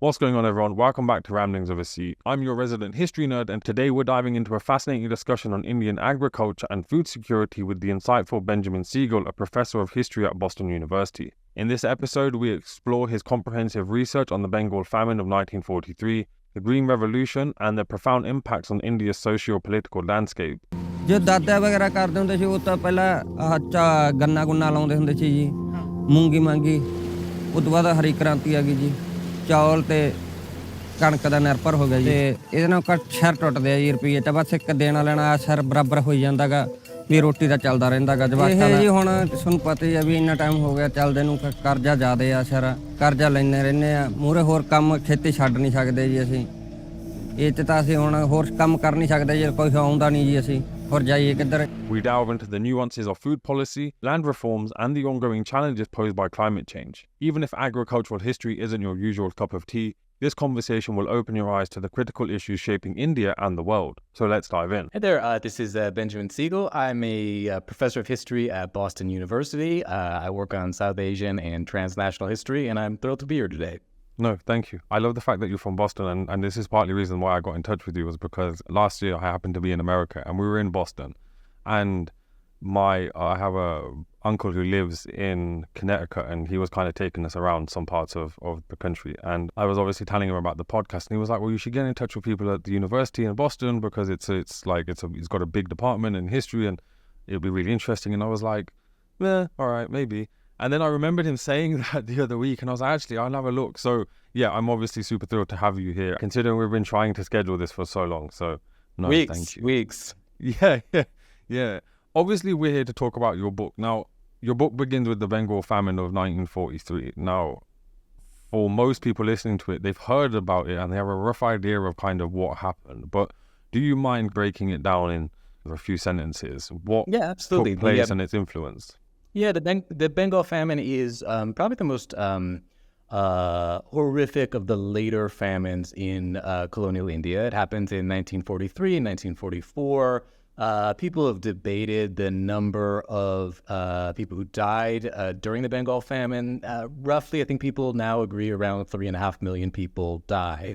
What's going on, everyone? Welcome back to Ramblings of a Seat. I'm your resident history nerd, and today we're diving into a fascinating discussion on Indian agriculture and food security with the insightful Benjamin Siegel, a professor of history at Boston University. In this episode, we explore his comprehensive research on the Bengal Famine of 1943, the Green Revolution, and their profound impacts on India's socio-political landscape. जो दादा वगैरह करते ਹੁੰਦੇ ਸੀ ਉਹ ਤਾਂ ਪਹਿਲਾਂ ਗੰਨਾ ਗੁੰਨਾ ਲਾਉਂਦੇ ਹੁੰਦੇ ਸੀ ਜੀ ਮੂੰਗੀ ਮਾਂਗੀ ਉਸ ਤੋਂ ਬਾਅਦ ਹਰੀ ਕ੍ਰਾਂਤੀ ਆ ਗਈ ਜੀ ਚੌਲ ਤੇ ਕਣਕ ਦਾ ਨਿਰਭਰ ਹੋ ਗਿਆ ਜੀ ਤੇ ਇਹਦੇ ਨਾਲ ਘੱਟ ਸ਼ਹਿਰ ਟੁੱਟਦੇ ਆ ਜੀ ਰੁਪਈਏ ਤਾਂ ਬਸ ਇੱਕ ਦੇਣਾ ਲੈਣਾ ਸ਼ਹਿਰ ਬਰਾਬਰ ਹੋਈ ਜਾਂਦਾਗਾ ਵੀ ਰੋਟੀ ਦਾ ਚੱਲਦਾ ਰਹਿੰਦਾਗਾ ਜਵਾਕਾਂ ਦਾ ਜੀ ਹੁਣ ਤੁਹਾਨੂੰ ਪਤਾ ਹੀ ਆ ਵੀ ਇੰਨਾ ਟਾਈਮ ਹੋ ਗਿਆ ਚੱਲਦੇ ਨੂੰ ਕਰਜ਼ਾ ਜ਼ਿਆਦੇ ਆ ਸ਼ਹਿਰ ਕਰਜ਼ਾ ਲੈਂਦੇ ਰਹਿੰਦੇ ਆ ਮੂਹਰੇ ਹੋਰ ਕੰਮ ਖੇਤੀ ਛੱਡ ਨਹੀਂ ਸਕਦੇ ਜੀ ਅਸੀਂ ਇਹ ਤੇ ਤਾਂ ਅਸੀਂ ਹੁਣ ਹੋਰ ਕੰਮ ਕਰ ਨਹੀਂ ਸਕਦੇ ਜੇ ਕੋਈ ਆਉਂਦਾ ਨਹੀਂ ਜੀ ਅਸੀਂ We delve into the nuances of food policy, land reforms, and the ongoing challenges posed by climate change. Even if agricultural history isn't your usual cup of tea, this conversation will open your eyes to the critical issues shaping India and the world. So let's dive in. Hey there, this is Benjamin Siegel. I'm a professor of history at Boston University. I work on South Asian and transnational history, and I'm thrilled to be here today. No, thank you. I love the fact that you're from Boston, and this is partly the reason why I got in touch with you was because last year I happened to be in America and we were in Boston, and I have a uncle who lives in Connecticut, and he was kind of taking us around some parts of the country, and I was obviously telling him about the podcast, and he was like, well, you should get in touch with people at the university in Boston because it's got a big department in history and it'll be really interesting. And I was like, all right, maybe. And then I remembered him saying that the other week, and I was like, actually, I'll have a look. So, yeah, I'm obviously super thrilled to have you here, considering we've been trying to schedule this for so long. So, no, thank you. Weeks. Yeah. Obviously, we're here to talk about your book. Now, your book begins with the Bengal Famine of 1943. Now, for most people listening to it, they've heard about it and they have a rough idea of kind of what happened. But do you mind breaking it down in a few sentences? What absolutely. took place and its influence? Yeah, the Bengal Famine is probably the most horrific of the later famines in colonial India. It happens in 1943 and 1944. People have debated the number of people who died during the Bengal Famine. Roughly, I think people now agree around 3.5 million people die.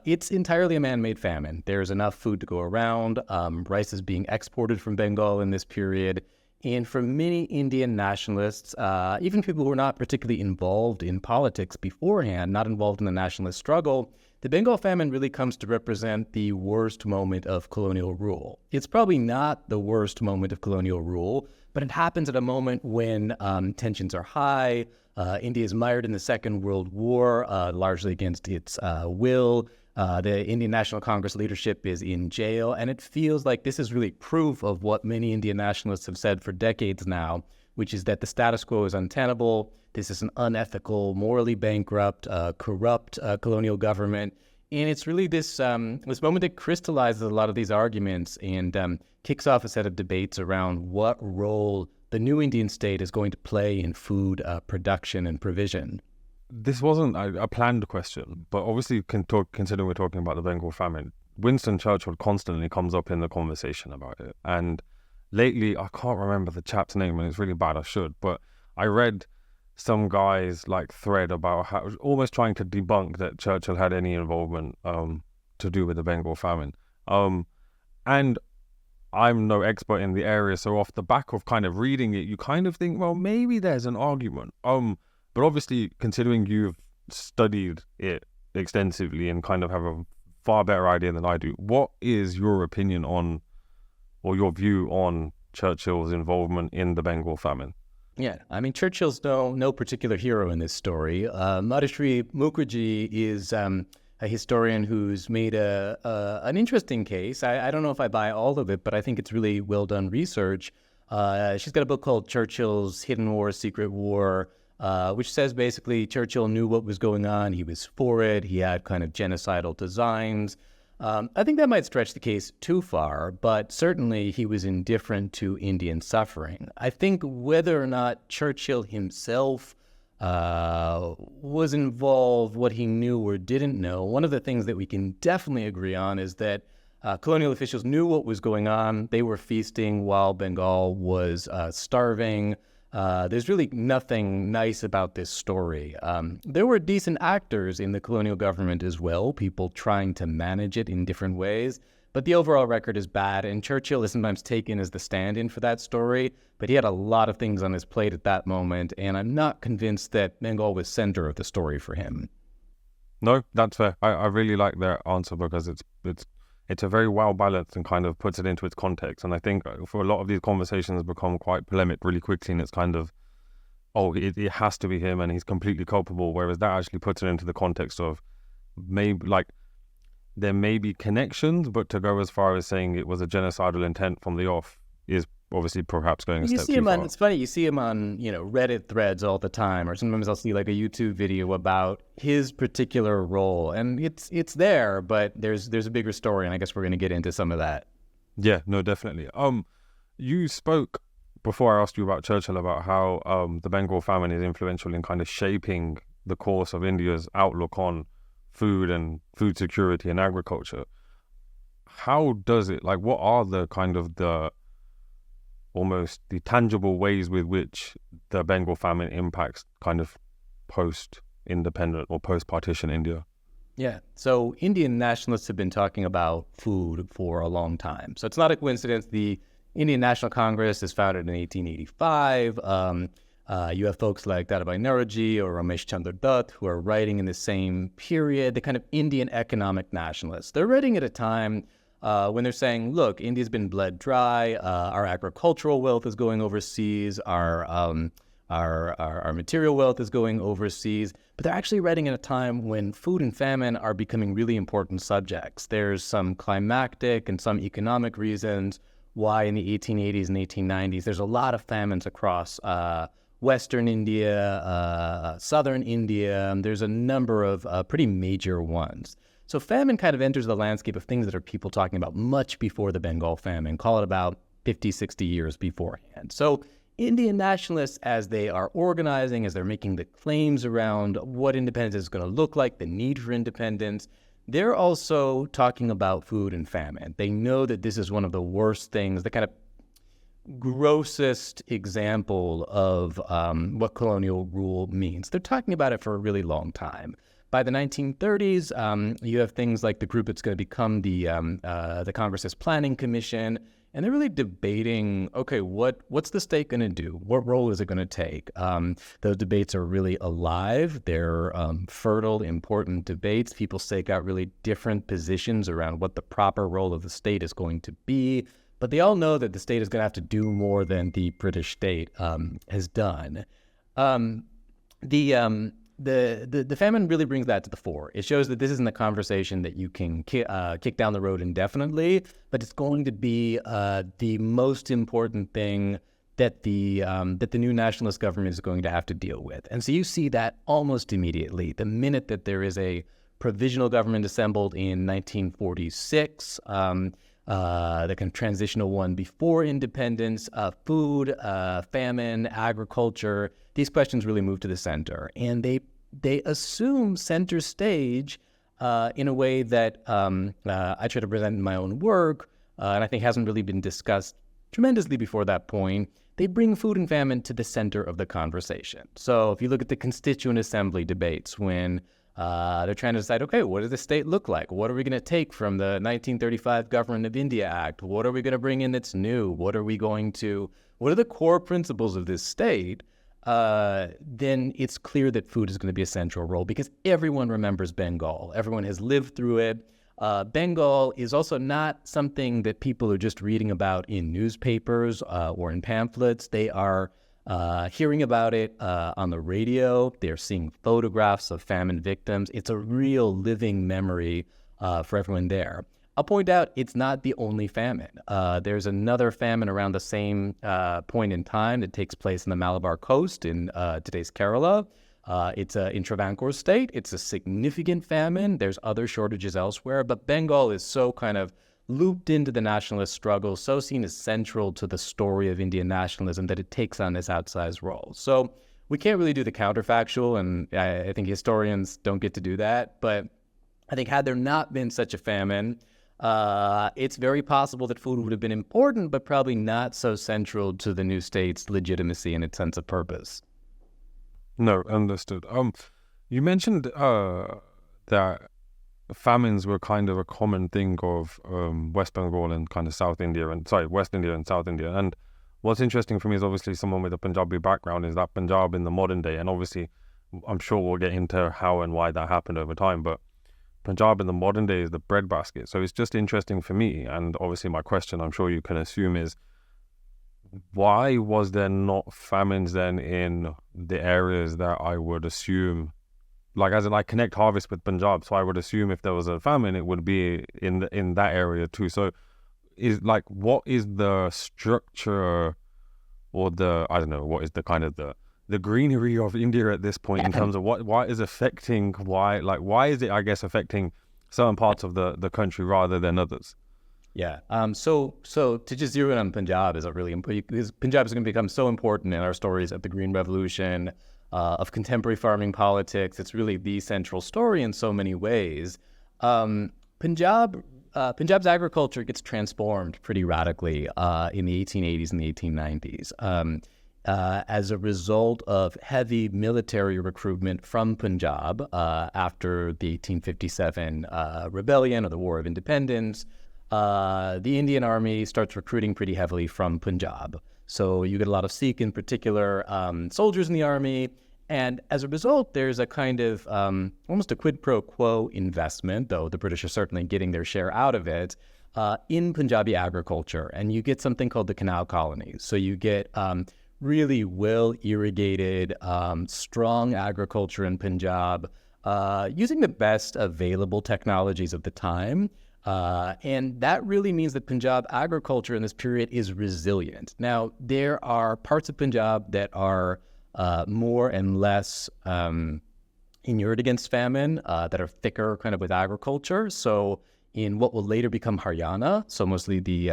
It's entirely a man-made famine. There's enough food to go around. Rice is being exported from Bengal in this period. And for many Indian nationalists, even people who are not particularly involved in politics beforehand, not involved in the nationalist struggle, the Bengal famine really comes to represent the worst moment of colonial rule. It's probably not the worst moment of colonial rule, but it happens at a moment when tensions are high. India is mired in the Second World War, largely against its will. The Indian National Congress leadership is in jail, and it feels like this is really proof of what many Indian nationalists have said for decades now, which is that the status quo is untenable. This is an unethical, morally bankrupt, corrupt colonial government. And it's really this moment that crystallizes a lot of these arguments and kicks off a set of debates around what role the new Indian state is going to play in food production and provision. This wasn't a planned question, but obviously considering we're talking about the Bengal famine, Winston Churchill constantly comes up in the conversation about it. And lately, I can't remember the chap's name, and it's really bad, I should, but I read some guy's thread about how almost trying to debunk that Churchill had any involvement to do with the Bengal famine. And I'm no expert in the area, so off the back of kind of reading it, you kind of think, well, maybe there's an argument. But obviously, considering you've studied it extensively and kind of have a far better idea than I do, what is your opinion on, or your view on Churchill's involvement in the Bengal famine? Yeah, I mean, Churchill's no particular hero in this story. Madhushree Mukherjee is a historian who's made an interesting case. I don't know if I buy all of it, but I think it's really well done research. She's got a book called Churchill's Hidden War, Secret War, which says basically Churchill knew what was going on. He was for it. He had kind of genocidal designs. I think that might stretch the case too far, but certainly he was indifferent to Indian suffering. I think whether or not Churchill himself was involved, what he knew or didn't know, one of the things that we can definitely agree on is that colonial officials knew what was going on. They were feasting while Bengal was starving. there's really nothing nice about this story. There were decent actors in the colonial government as well, people trying to manage it in different ways, but the overall record is bad, and Churchill is sometimes taken as the stand-in for that story, but he had a lot of things on his plate at that moment, and I'm not convinced that Bengal was center of the story for him. No, that's fair. I really like their answer because it's a very well balanced and kind of puts it into its context. And I think for a lot of these conversations become quite polemic really quickly, and it's kind of, oh, it has to be him and he's completely culpable, whereas that actually puts it into the context of maybe like there may be connections, but to go as far as saying it was a genocidal intent from the off is obviously perhaps going a step too far. It's funny, you see him on, Reddit threads all the time, or sometimes I'll see like a YouTube video about his particular role, and it's there, but there's a bigger story, and I guess we're going to get into some of that. Yeah, no, definitely. You spoke before I asked you about Churchill about how the Bengal famine is influential in kind of shaping the course of India's outlook on food and food security and agriculture. How does it, like, what are the kind of almost the tangible ways with which the Bengal famine impacts kind of post-independent or post-partition India? Yeah, so Indian nationalists have been talking about food for a long time. So it's not a coincidence. The Indian National Congress is founded in 1885. You have folks like Dadabhai Naoroji or Ramesh Chandra Dutt who are writing in the same period, the kind of Indian economic nationalists. They're writing at a time when they're saying, look, India's been bled dry, our agricultural wealth is going overseas, our material wealth is going overseas, but they're actually writing at a time when food and famine are becoming really important subjects. There's some climactic and some economic reasons why in the 1880s and 1890s there's a lot of famines across Western India, Southern India. There's a number of pretty major ones. So famine kind of enters the landscape of things that are people talking about much before the Bengal famine, call it about 50, 60 years beforehand. So Indian nationalists, as they are organizing, as they're making the claims around what independence is going to look like, the need for independence, they're also talking about food and famine. They know that this is one of the worst things, the kind of grossest example of what colonial rule means. They're talking about it for a really long time. By the 1930s, you have things like the group that's going to become the Congress's Planning Commission, and they're really debating, okay, what's the state going to do? What role is it going to take? Those debates are really alive. They're fertile, important debates. People stake out really different positions around what the proper role of the state is going to be. But they all know that the state is going to have to do more than the British state has done. The famine really brings that to the fore. It shows that this isn't a conversation that you can kick down the road indefinitely, but it's going to be the most important thing that the new nationalist government is going to have to deal with. And so you see that almost immediately. The minute that there is a provisional government assembled in 1946, the kind of transitional one before independence, food, famine, agriculture, these questions really move to the center. And they assume center stage in a way that I try to present in my own work, and I think hasn't really been discussed tremendously before that point. They bring food and famine to the center of the conversation. So if you look at the Constituent Assembly debates when they're trying to decide, okay, what does the state look like? What are we going to take from the 1935 Government of India Act? What are we going to bring in that's new? What are the core principles of this state? Then it's clear that food is going to be a central role because everyone remembers Bengal. Everyone has lived through it. Bengal is also not something that people are just reading about in newspapers or in pamphlets. They are hearing about it on the radio. They're seeing photographs of famine victims. It's a real living memory for everyone there. I'll point out it's not the only famine. There's another famine around the same point in time that takes place in the Malabar coast in today's Kerala. It's in Travancore state. It's a significant famine. There's other shortages elsewhere, but Bengal is so kind of looped into the nationalist struggle, so seen as central to the story of Indian nationalism that it takes on this outsized role. So we can't really do the counterfactual, and I think historians don't get to do that, but I think had there not been such a famine, it's very possible that food would have been important, but probably not so central to the new state's legitimacy and its sense of purpose. No, understood. You mentioned that famines were kind of a common thing of West Bengal and kind of West India and South India. And what's interesting for me is obviously someone with a Punjabi background is that Punjab in the modern day, and obviously I'm sure we'll get into how and why that happened over time, but Punjab in the modern day is the breadbasket. So it's just interesting for me, and obviously my question, I'm sure you can assume, is why was there not famines then in the areas that I would assume, like as in I connect harvest with Punjab, so I would assume if there was a famine, it would be in that area too. So is like, what is the structure or I don't know, what is the kind of the greenery of India at this point in terms of why is it, I guess, affecting certain parts of the country rather than others? Yeah. So to just zero in on Punjab is because Punjab is going to become so important in our stories of the Green Revolution, of contemporary farming politics. It's really the central story in so many ways. Punjab's agriculture gets transformed pretty radically in the 1880s and the 1890s as a result of heavy military recruitment from Punjab after the 1857 rebellion or the War of Independence. The Indian Army starts recruiting pretty heavily from Punjab. So you get a lot of Sikh in particular soldiers in the army. And as a result, there's a kind of almost a quid pro quo investment, though the British are certainly getting their share out of it, in Punjabi agriculture. And you get something called the canal colonies. So you get really well-irrigated, strong agriculture in Punjab, using the best available technologies of the time. And that really means that Punjab agriculture in this period is resilient. Now, there are parts of Punjab that are more and less inured against famine, that are thicker kind of with agriculture. So in what will later become Haryana, so mostly the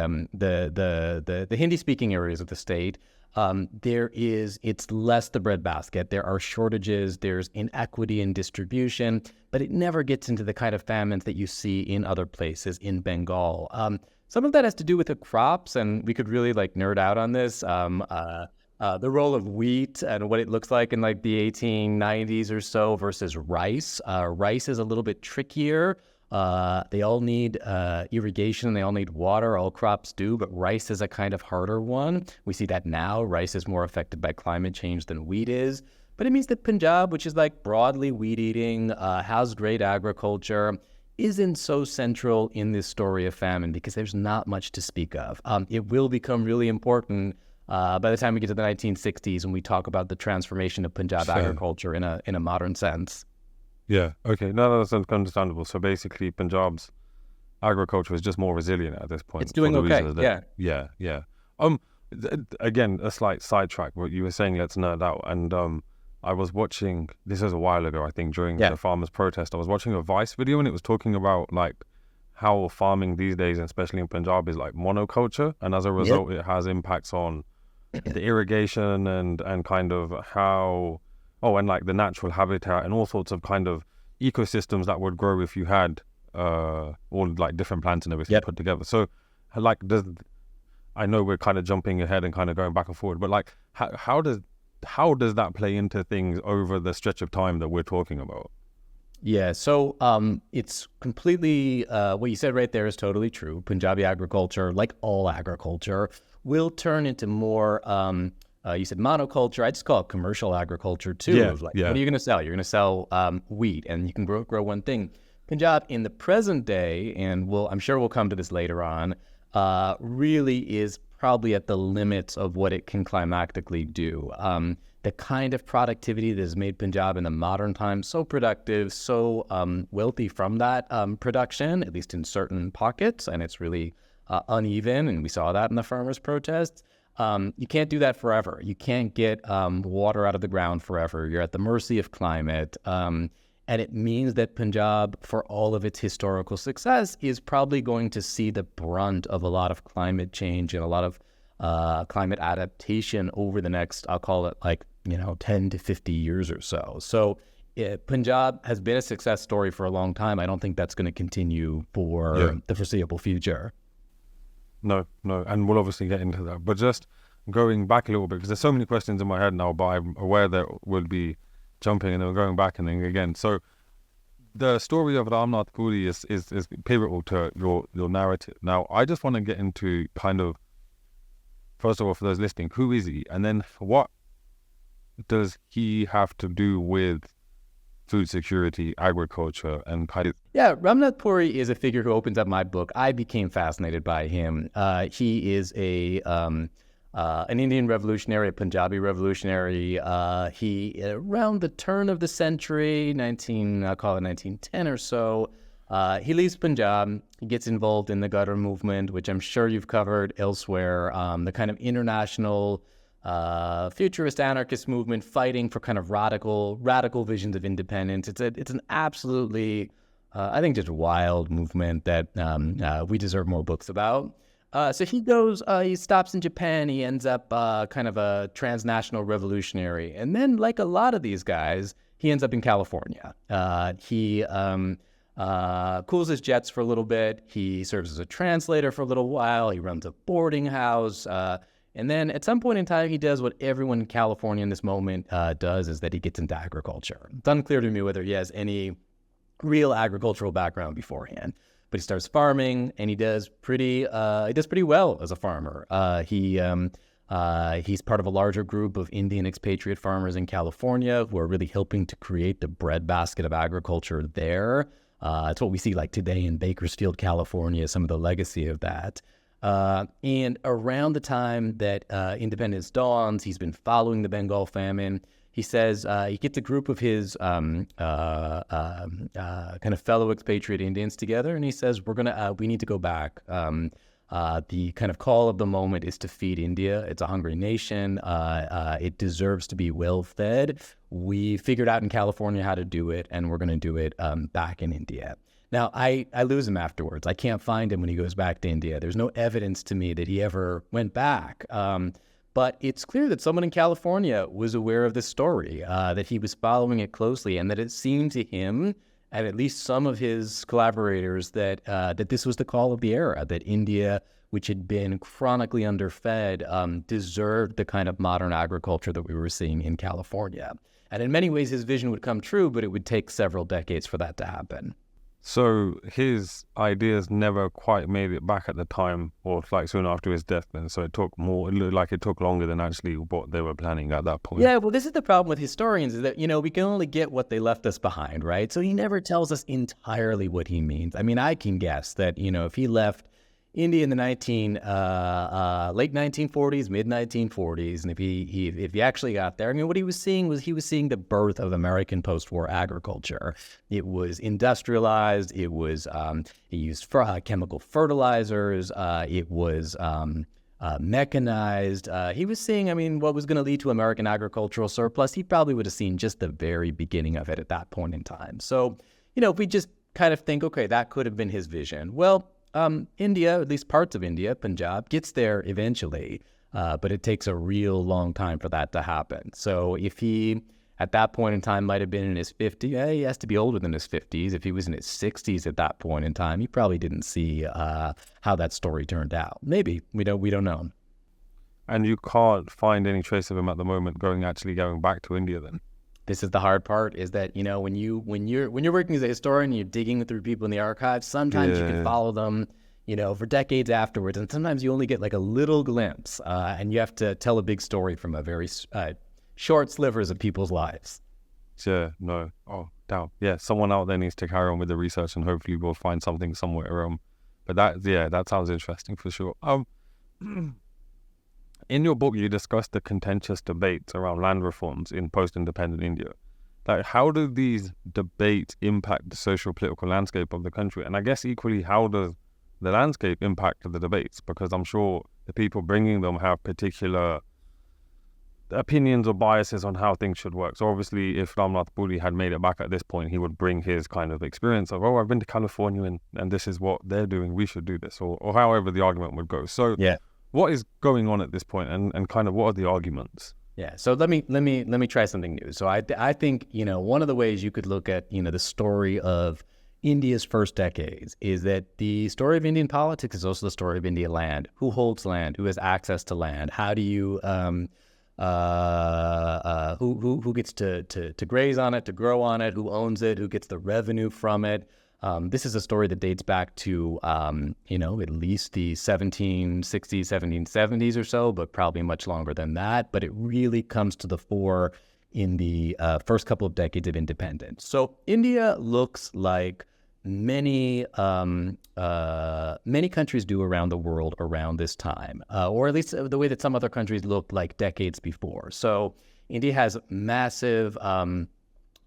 Hindi-speaking areas of the state, it's less the breadbasket. There are shortages, there's inequity in distribution, but it never gets into the kind of famines that you see in other places in Bengal. Some of that has to do with the crops, and we could really nerd out on this. The role of wheat and what it looks like in the 1890s or so versus rice. Rice is a little bit trickier. They all need irrigation, they all need water, all crops do, but rice is a kind of harder one. We see that now. Rice is more affected by climate change than wheat is. But it means that Punjab, which is broadly wheat eating, has great agriculture, isn't so central in this story of famine because there's not much to speak of. It will become really important by the time we get to the 1960s when we talk about the transformation of Punjab agriculture in a modern sense. Yeah, okay. No, that's understandable. So basically, Punjab's agriculture is just more resilient at this point. It's doing okay, Yeah. Again, a slight sidetrack. What you were saying, let's nerd out. And I was watching, this was a while ago, I think, during the farmers' protest. I was watching a Vice video, and it was talking about how farming these days, especially in Punjab, is monoculture. And as a result, it has impacts on the irrigation and kind of how... and the natural habitat and all sorts of kind of ecosystems that would grow if you had all different plants and everything put together. So I know we're kind of jumping ahead and kind of going back and forward, but how does that play into things over the stretch of time that we're talking about? Yeah, so it's completely, what you said right there is totally true. Punjabi agriculture, like all agriculture, will turn into more... you said monoculture. I just call it commercial agriculture too. What are you going to sell? You're going to sell wheat, and you can grow one thing. Punjab in the present day, and I'm sure we'll come to this later on, really is probably at the limits of what it can climactically do. The kind of productivity that has made Punjab in the modern times so productive, so wealthy from that production, at least in certain pockets, and it's really uneven, and we saw that in the farmers' protests. You can't do that forever. You can't get water out of the ground forever. You're at the mercy of climate. And it means that Punjab, for all of its historical success, is probably going to see the brunt of a lot of climate change and a lot of climate adaptation over the next, I'll call it 10 to 50 years or so. So Punjab has been a success story for a long time. I don't think that's going to continue for the foreseeable future. No, and we'll obviously get into that. But just going back a little bit, because there's so many questions in my head now, but I'm aware that we'll be jumping and then going back and then again. So the story of Ramnath Puri is pivotal to your narrative. Now, I just want to get into kind of, first of all, for those listening, who is he? And then what does he have to do with food security, agriculture, and kind of... Yeah, Ramnath Puri is a figure who opens up my book. I became fascinated by him. He is an Indian revolutionary, a Punjabi revolutionary. He, around the turn of the century, 1910 or so, he leaves Punjab. He gets involved in the Gadar movement, which I'm sure you've covered elsewhere, the kind of international futurist anarchist movement fighting for kind of radical visions of independence. It's an absolutely, I think, just wild movement that we deserve more books about. So he stops in Japan. He ends up kind of a transnational revolutionary. And then, like a lot of these guys, he ends up in California. He cools his jets for a little bit. He serves as a translator for a little while. He runs a boarding house. And then at some point in time, he does what everyone in California in this moment does, is that he gets into agriculture. It's unclear to me whether he has any real agricultural background beforehand, but he starts farming, and he does pretty well as a farmer. He's part of a larger group of Indian expatriate farmers in California who are really helping to create the breadbasket of agriculture there. It's what we see like today in Bakersfield, California, some of the legacy of that. And around the time that independence dawns, he's been following the Bengal famine. He says he gets a group of his kind of fellow expatriate Indians together, and he says, we need to go back. The kind of call of the moment is to feed India. It's a hungry nation. It deserves to be well fed. We figured out in California how to do it, and we're going to do it back in India. Now, I lose him afterwards. I can't find him when he goes back to India. There's no evidence to me that he ever went back. But it's clear that someone in California was aware of this story, that he was following it closely, and that it seemed to him, and at least some of his collaborators, that this was the call of the era, that India, which had been chronically underfed, deserved the kind of modern agriculture that we were seeing in California. And in many ways, his vision would come true, but it would take several decades for that to happen. So his ideas never quite made it back at the time, or like soon after his death then. So it looked like it took longer than actually what they were planning at that point. Yeah, well, this is the problem with historians, is that, we can only get what they left us behind, right? So he never tells us entirely what he means. I mean, I can guess that, if he left India in the late 1940s, mid 1940s, and if he actually got there, what he was seeing was the birth of American post-war agriculture. It was industrialized. It was he used chemical fertilizers. It was mechanized. He was seeing, what was going to lead to American agricultural surplus. He probably would have seen just the very beginning of it at that point in time. So, if we just kind of think, okay, that could have been his vision. Well, India, at least parts of India, Punjab, gets there eventually, but it takes a real long time for that to happen. So if he, at that point in time, might have been in his 50s, he has to be older than his 50s. If he was in his 60s at that point in time, he probably didn't see how that story turned out. Maybe. We don't know. And you can't find any trace of him at the moment going back to India then? This is the hard part, is that, when you're working as a historian, you're digging through people in the archives, sometimes you can follow them, for decades afterwards, and sometimes you only get like a little glimpse, and you have to tell a big story from a very short slivers of people's lives. Yeah, no. Oh, damn. Yeah, someone out there needs to carry on with the research, and hopefully we'll find something somewhere. But that sounds interesting for sure. In your book, you discuss the contentious debates around land reforms in post-independent India. Like, how do these debates impact the social political landscape of the country? And I guess equally, how does the landscape impact the debates? Because I'm sure the people bringing them have particular opinions or biases on how things should work. So obviously, if Ramnath Puri had made it back at this point, he would bring his kind of experience of, I've been to California and this is what they're doing, we should do this, or however the argument would go. So yeah. What is going on at this point, and kind of what are the arguments? Yeah. So let me try something new. So I think, one of the ways you could look at, the story of India's first decades is that the story of Indian politics is also the story of Indian land. Who holds land? Who has access to land? How do you who gets to graze on it, to grow on it? Who owns it? Who gets the revenue from it? This is a story that dates back to, at least the 1760s, 1770s or so, but probably much longer than that. But it really comes to the fore in the first couple of decades of independence. So India looks like many countries do around the world around this time, or at least the way that some other countries looked like decades before. So India has massive,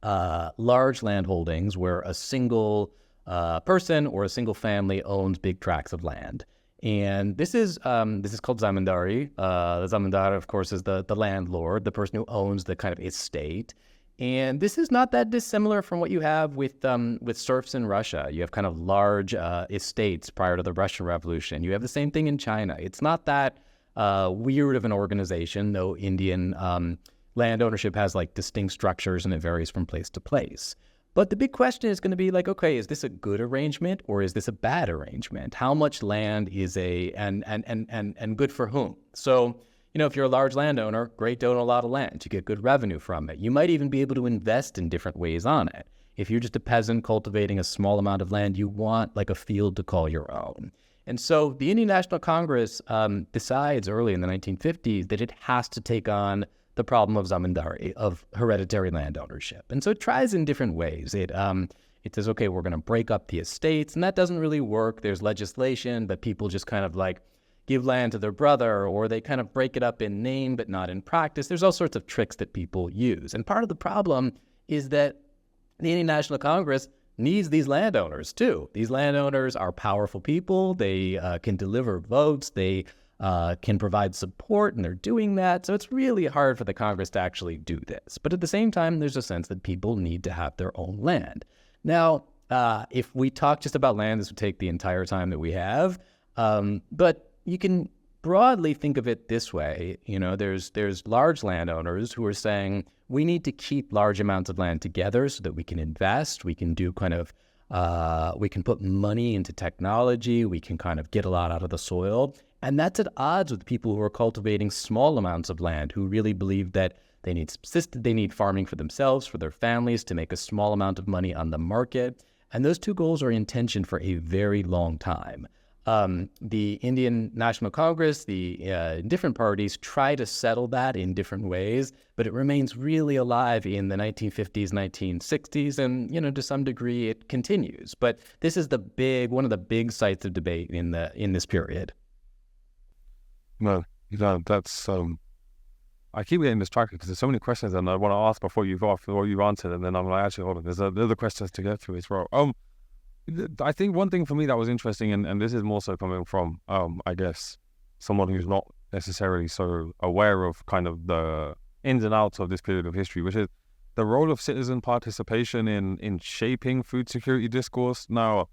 large land holdings where a single person or a single family owns big tracts of land. And this is called zamindari. The zamindar, of course, is the landlord, the person who owns the kind of estate. And this is not that dissimilar from what you have with serfs in Russia. You have kind of large estates prior to the Russian Revolution. You have the same thing in China. It's not that weird of an organization, though Indian land ownership has like distinct structures and it varies from place to place. But the big question is going to be like, okay, is this a good arrangement or is this a bad arrangement? How much land is and good for whom? So, if you're a large landowner, great to own a lot of land. You get good revenue from it. You might even be able to invest in different ways on it. If you're just a peasant cultivating a small amount of land, you want like a field to call your own. And so the Indian National Congress decides early in the 1950s that it has to take on the problem of zamindari, of hereditary land ownership. And so it tries in different ways. It says, okay, we're going to break up the estates, and that doesn't really work. There's legislation, but people just kind of like give land to their brother, or they kind of break it up in name but not in practice. There's all sorts of tricks that people use. And part of the problem is that the Indian National Congress needs these landowners too. These landowners are powerful people. They can deliver votes. They can provide support, and they're doing that. So it's really hard for the Congress to actually do this. But at the same time, there's a sense that people need to have their own land. Now, if we talk just about land, this would take the entire time that we have. But you can broadly think of it this way. There's large landowners who are saying we need to keep large amounts of land together so that we can invest, we can do kind of, we can put money into technology, we can kind of get a lot out of the soil. And that's at odds with people who are cultivating small amounts of land, who really believe that they need farming for themselves, for their families, to make a small amount of money on the market. And those two goals are in tension for a very long time. The Indian National Congress, the different parties try to settle that in different ways, but it remains really alive in the 1950s, 1960s, and to some degree it continues. But this is one of the big sites of debate in this period. No, that's I keep getting distracted because there's so many questions and I want to ask before you've answered, and then I'm like, actually, hold on, there's other questions to get through as well. I think one thing for me that was interesting, and this is more so coming from, I guess, someone who's not necessarily so aware of kind of the ins and outs of this period of history, which is the role of citizen participation in shaping food security discourse. Now,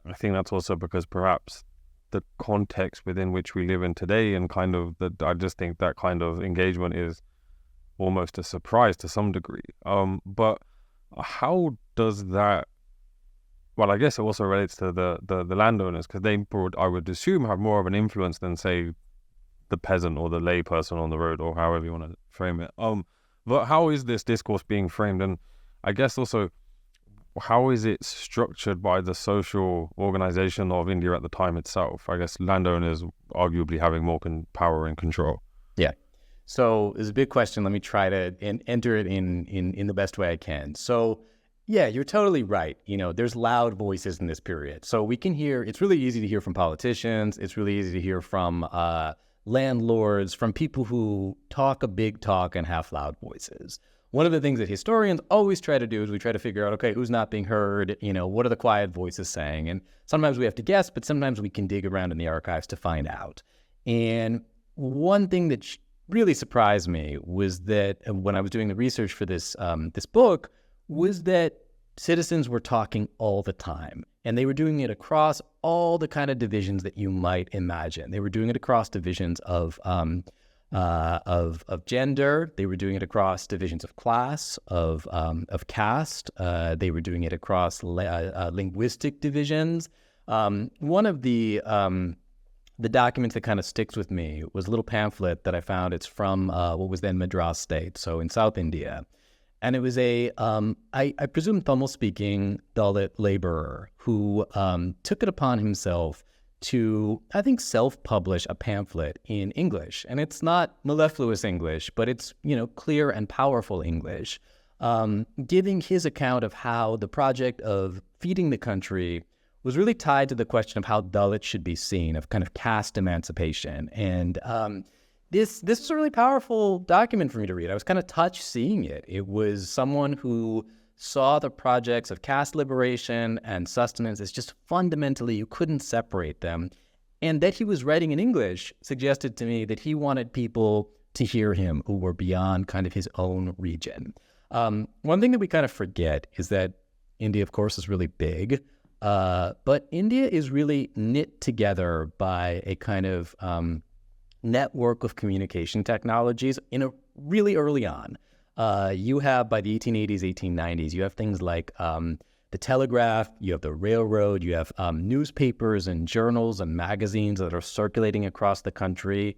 I think that's also because perhaps the context within which we live in today, and kind of I just think that kind of engagement is almost a surprise to some degree. But how does that? Well, I guess it also relates to the landowners, because they I would assume, have more of an influence than, say, the peasant or the lay person on the road, or however you want to frame it. But how is this discourse being framed? And I guess also, how is it structured by the social organization of India at the time itself? I guess landowners arguably having more power and control. Yeah. So it's a big question. Let me try to enter it in the best way I can. So yeah, you're totally right. There's loud voices in this period. So we can hear, it's really easy to hear from politicians. It's really easy to hear from landlords, from people who talk a big talk and have loud voices. One of the things that historians always try to do is we try to figure out, okay, who's not being heard? What are the quiet voices saying? And sometimes we have to guess, but sometimes we can dig around in the archives to find out. And one thing that really surprised me was that when I was doing the research for this book, was that citizens were talking all the time, and they were doing it across all the kind of divisions that you might imagine. They were doing it across divisions of of gender. They were doing it across divisions of class, of caste. They were doing it across linguistic divisions. One of the documents that kind of sticks with me was a little pamphlet that I found. It's from what was then Madras State, so in South India. And it was I presume Tamil-speaking Dalit laborer who took it upon himself to, I think, self-publish a pamphlet in English. And it's not mellifluous English, but it's, clear and powerful English, giving his account of how the project of feeding the country was really tied to the question of how Dalits should be seen, of kind of caste emancipation. And this was a really powerful document for me to read. I was kind of touched seeing it. It was someone who saw the projects of caste liberation and sustenance as just fundamentally, you couldn't separate them. And that he was writing in English suggested to me that he wanted people to hear him who were beyond kind of his own region. One thing that we kind of forget is that India, of course, is really big, but India is really knit together by a kind of network of communication technologies really early on. You have, by the 1880s, 1890s, you have things like the telegraph, you have the railroad, you have newspapers and journals and magazines that are circulating across the country.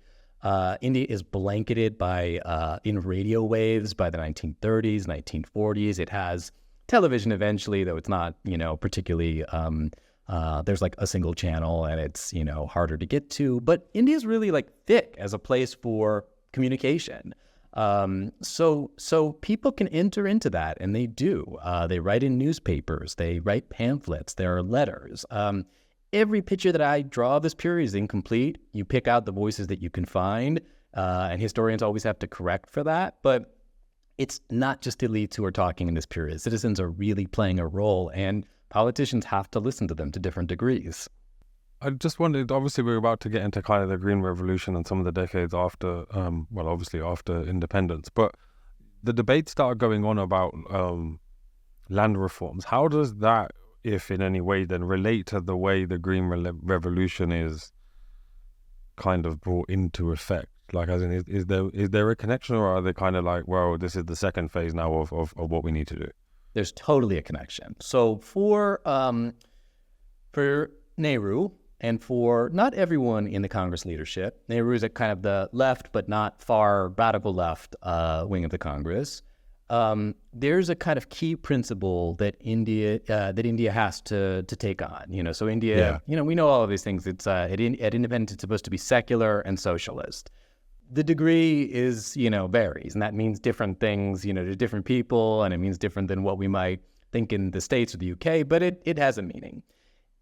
India is blanketed in radio waves by the 1930s, 1940s. It has television eventually, though it's not, particularly, there's like a single channel and it's, harder to get to. But India is really like thick as a place for communication. So people can enter into that, and they do. They write in newspapers, they write pamphlets, there are letters. Every picture that I draw of this period is incomplete. You pick out the voices that you can find, and historians always have to correct for that. But it's not just elites who are talking in this period. Citizens are really playing a role, and politicians have to listen to them to different degrees. I just wondered, obviously we're about to get into kind of the Green Revolution and some of the decades after, obviously after independence, but the debate started going on about land reforms. How does that, if in any way, then relate to the way the Green Revolution is kind of brought into effect? Like, as in, is there a connection, or are they kind of like, well, this is the second phase now of what we need to do? There's totally a connection. So for Nehru, and for not everyone in the Congress leadership, Nehru is at kind of the left, but not far radical left wing of the Congress. There's a kind of key principle that India has to take on. So India, we know all of these things. It's at independence, it's supposed to be secular and socialist. The degree is, varies, and that means different things, to different people, and it means different than what we might think in the States or the UK, but it has a meaning.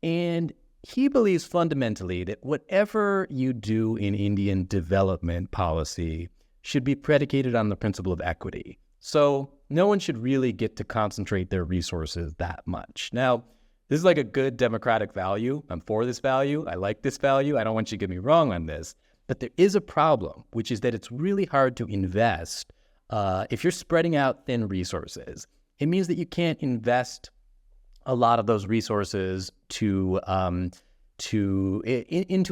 And he believes fundamentally that whatever you do in Indian development policy should be predicated on the principle of equity. So no one should really get to concentrate their resources that much. Now, this is like a good democratic value. I'm for this value. I like this value. I don't want you to get me wrong on this. But there is a problem, which is that it's really hard to invest. If you're spreading out thin resources, it means that you can't invest a lot of those resources into a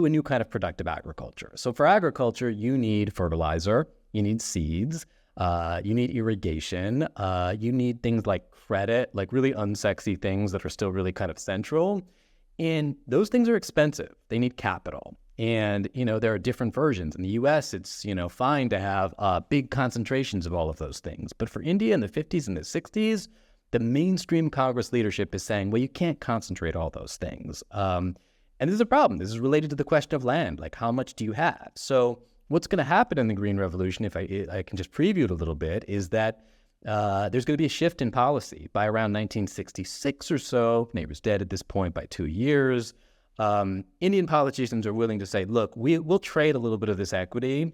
new kind of productive agriculture. So for agriculture, you need fertilizer, you need seeds, you need irrigation, you need things like credit, like really unsexy things that are still really kind of central. And those things are expensive. They need capital. And, there are different versions. In the US, it's, fine to have big concentrations of all of those things. But for India in the 50s and the 60s, the mainstream Congress leadership is saying, well, you can't concentrate all those things. And this is a problem. This is related to the question of land, like how much do you have? So what's going to happen in the Green Revolution, if I can just preview it a little bit, is that there's going to be a shift in policy. By around 1966 or so, Nehru's dead at this point by 2 years, Indian politicians are willing to say, look, we'll trade a little bit of this equity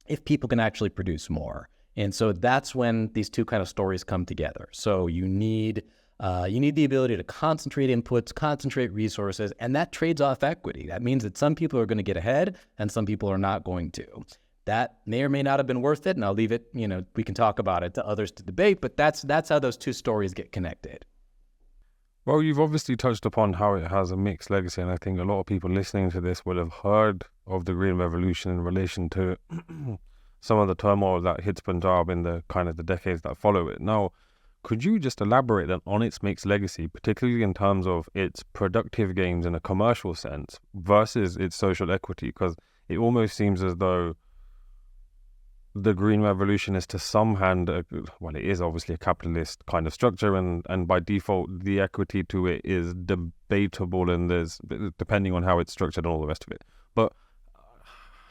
if people can actually produce more. And so that's when these two kind of stories come together. So you need the ability to concentrate inputs, concentrate resources, and that trades off equity. That means that some people are going to get ahead and some people are not going to. That may or may not have been worth it, and I'll leave it, we can talk about it to others to debate, but that's how those two stories get connected. Well, you've obviously touched upon how it has a mixed legacy, and I think a lot of people listening to this will have heard of the Green Revolution in relation to some of the turmoil that hits Punjab in the kind of the decades that follow it. Now, could you just elaborate then on its mixed legacy, particularly in terms of its productive gains in a commercial sense versus its social equity? Because it almost seems as though the Green Revolution is to some hand, well, it is obviously a capitalist kind of structure, and by default, the equity to it is debatable, and there's, depending on how it's structured and all the rest of it. But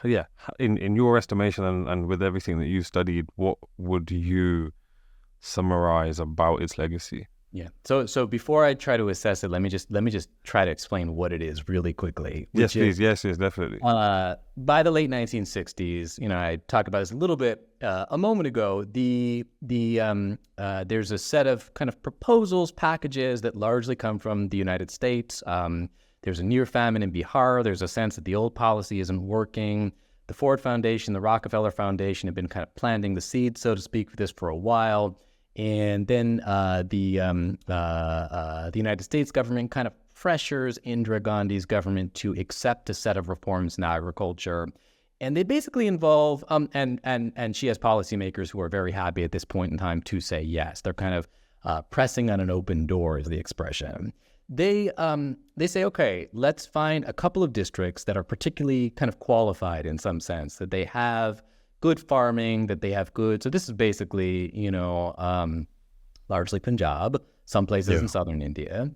yeah, in your estimation and with everything that you've studied, what would you summarize about its legacy? Yeah. So before I try to assess it, let me just try to explain what it is really quickly. Yes, please. Yes, definitely. By the late 1960s, I talked about this a little bit a moment ago. There's a set of kind of proposals, packages that largely come from the United States. There's a near famine in Bihar. There's a sense that the old policy isn't working. The Ford Foundation, the Rockefeller Foundation have been kind of planting the seeds, so to speak, for this for a while. And then the United States government kind of pressures Indira Gandhi's government to accept a set of reforms in agriculture. And they basically involve, and she has policymakers who are very happy at this point in time to say yes. They're kind of pressing on an open door is the expression. They say, okay, let's find a couple of districts that are particularly kind of qualified in some sense, that they have good farming, that they have good. So this is basically, largely Punjab, some places in southern India,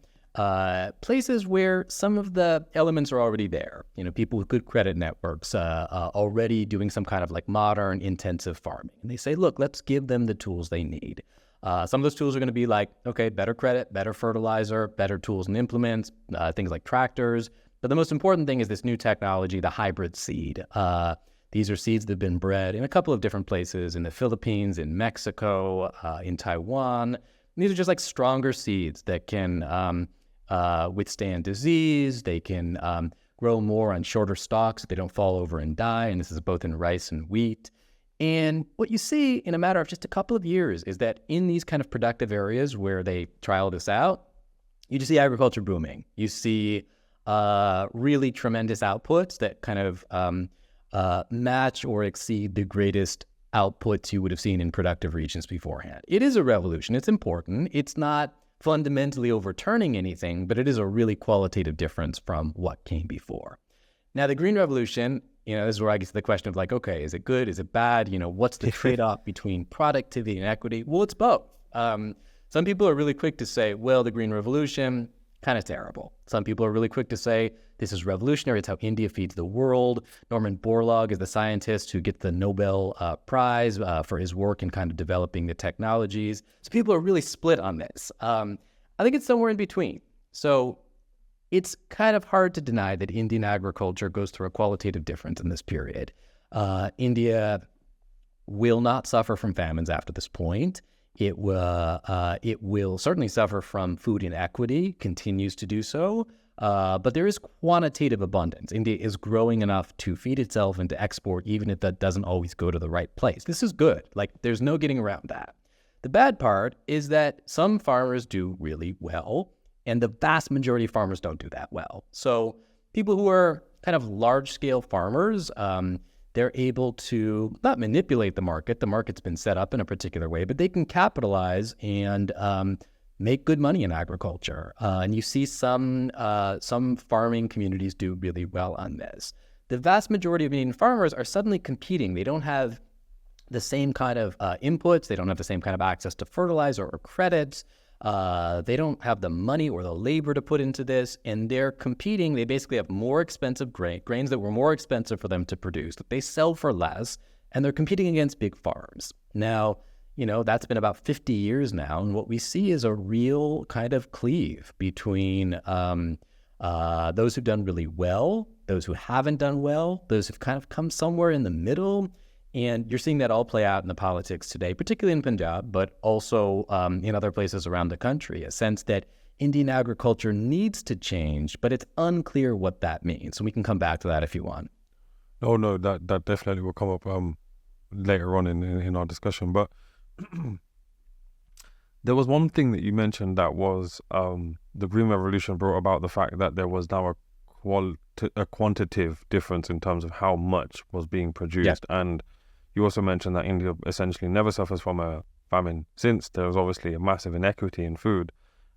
places where some of the elements are already there. People with good credit networks, already doing some kind of like modern intensive farming. And they say, look, let's give them the tools they need. Some of those tools are going to be like, okay, better credit, better fertilizer, better tools and implements, things like tractors. But the most important thing is this new technology, the hybrid seed. These are seeds that have been bred in a couple of different places, in the Philippines, in Mexico, in Taiwan. These are just like stronger seeds that can withstand disease. They can grow more on shorter stalks. They don't fall over and die. And this is both in rice and wheat. And what you see in a matter of just a couple of years is that in these kind of productive areas where they trial this out, you just see agriculture booming. You see really tremendous outputs that kind of match or exceed the greatest outputs you would have seen in productive regions beforehand. It is a revolution. It's important. It's not fundamentally overturning anything, but it is a really qualitative difference from what came before. Now, the Green Revolution, this is where I get to the question of like, okay, is it good? Is it bad? What's the trade-off between productivity and equity? Well, it's both. Some people are really quick to say, well, the Green Revolution, kind of terrible. Some people are really quick to say, this is revolutionary. It's how India feeds the world. Norman Borlaug is the scientist who gets the Nobel Prize for his work in kind of developing the technologies. So people are really split on this. I think it's somewhere in between. So it's kind of hard to deny that Indian agriculture goes through a qualitative difference in this period. India will not suffer from famines after this point. It will certainly suffer from food inequity, continues to do so, but there is quantitative abundance. India is growing enough to feed itself and to export, even if that doesn't always go to the right place. This is good. Like, there's no getting around that. The bad part is that some farmers do really well, and the vast majority of farmers don't do that well. So people who are kind of large-scale farmers, they're able to not manipulate the market. The market's been set up in a particular way, but they can capitalize and make good money in agriculture. And you see some farming communities do really well on this. The vast majority of Indian farmers are suddenly competing. They don't have the same kind of inputs. They don't have the same kind of access to fertilizer or credits. They don't have the money or the labor to put into this, and they're competing. They basically have more expensive grains that were more expensive for them to produce, that they sell for less, and they're competing against big farms. Now, that's been about 50 years now, and what we see is a real kind of cleave between those who've done really well, those who haven't done well, those who've kind of come somewhere in the middle. And you're seeing that all play out in the politics today, particularly in Punjab, but also in other places around the country, a sense that Indian agriculture needs to change, but it's unclear what that means. So we can come back to that if you want. Oh, no, that definitely will come up later on in our discussion. But there was one thing that you mentioned that was the Green Revolution brought about the fact that there was now a quantitative difference in terms of how much was being produced. Yes. And you also mentioned that India essentially never suffers from a famine, since there's obviously a massive inequity in food.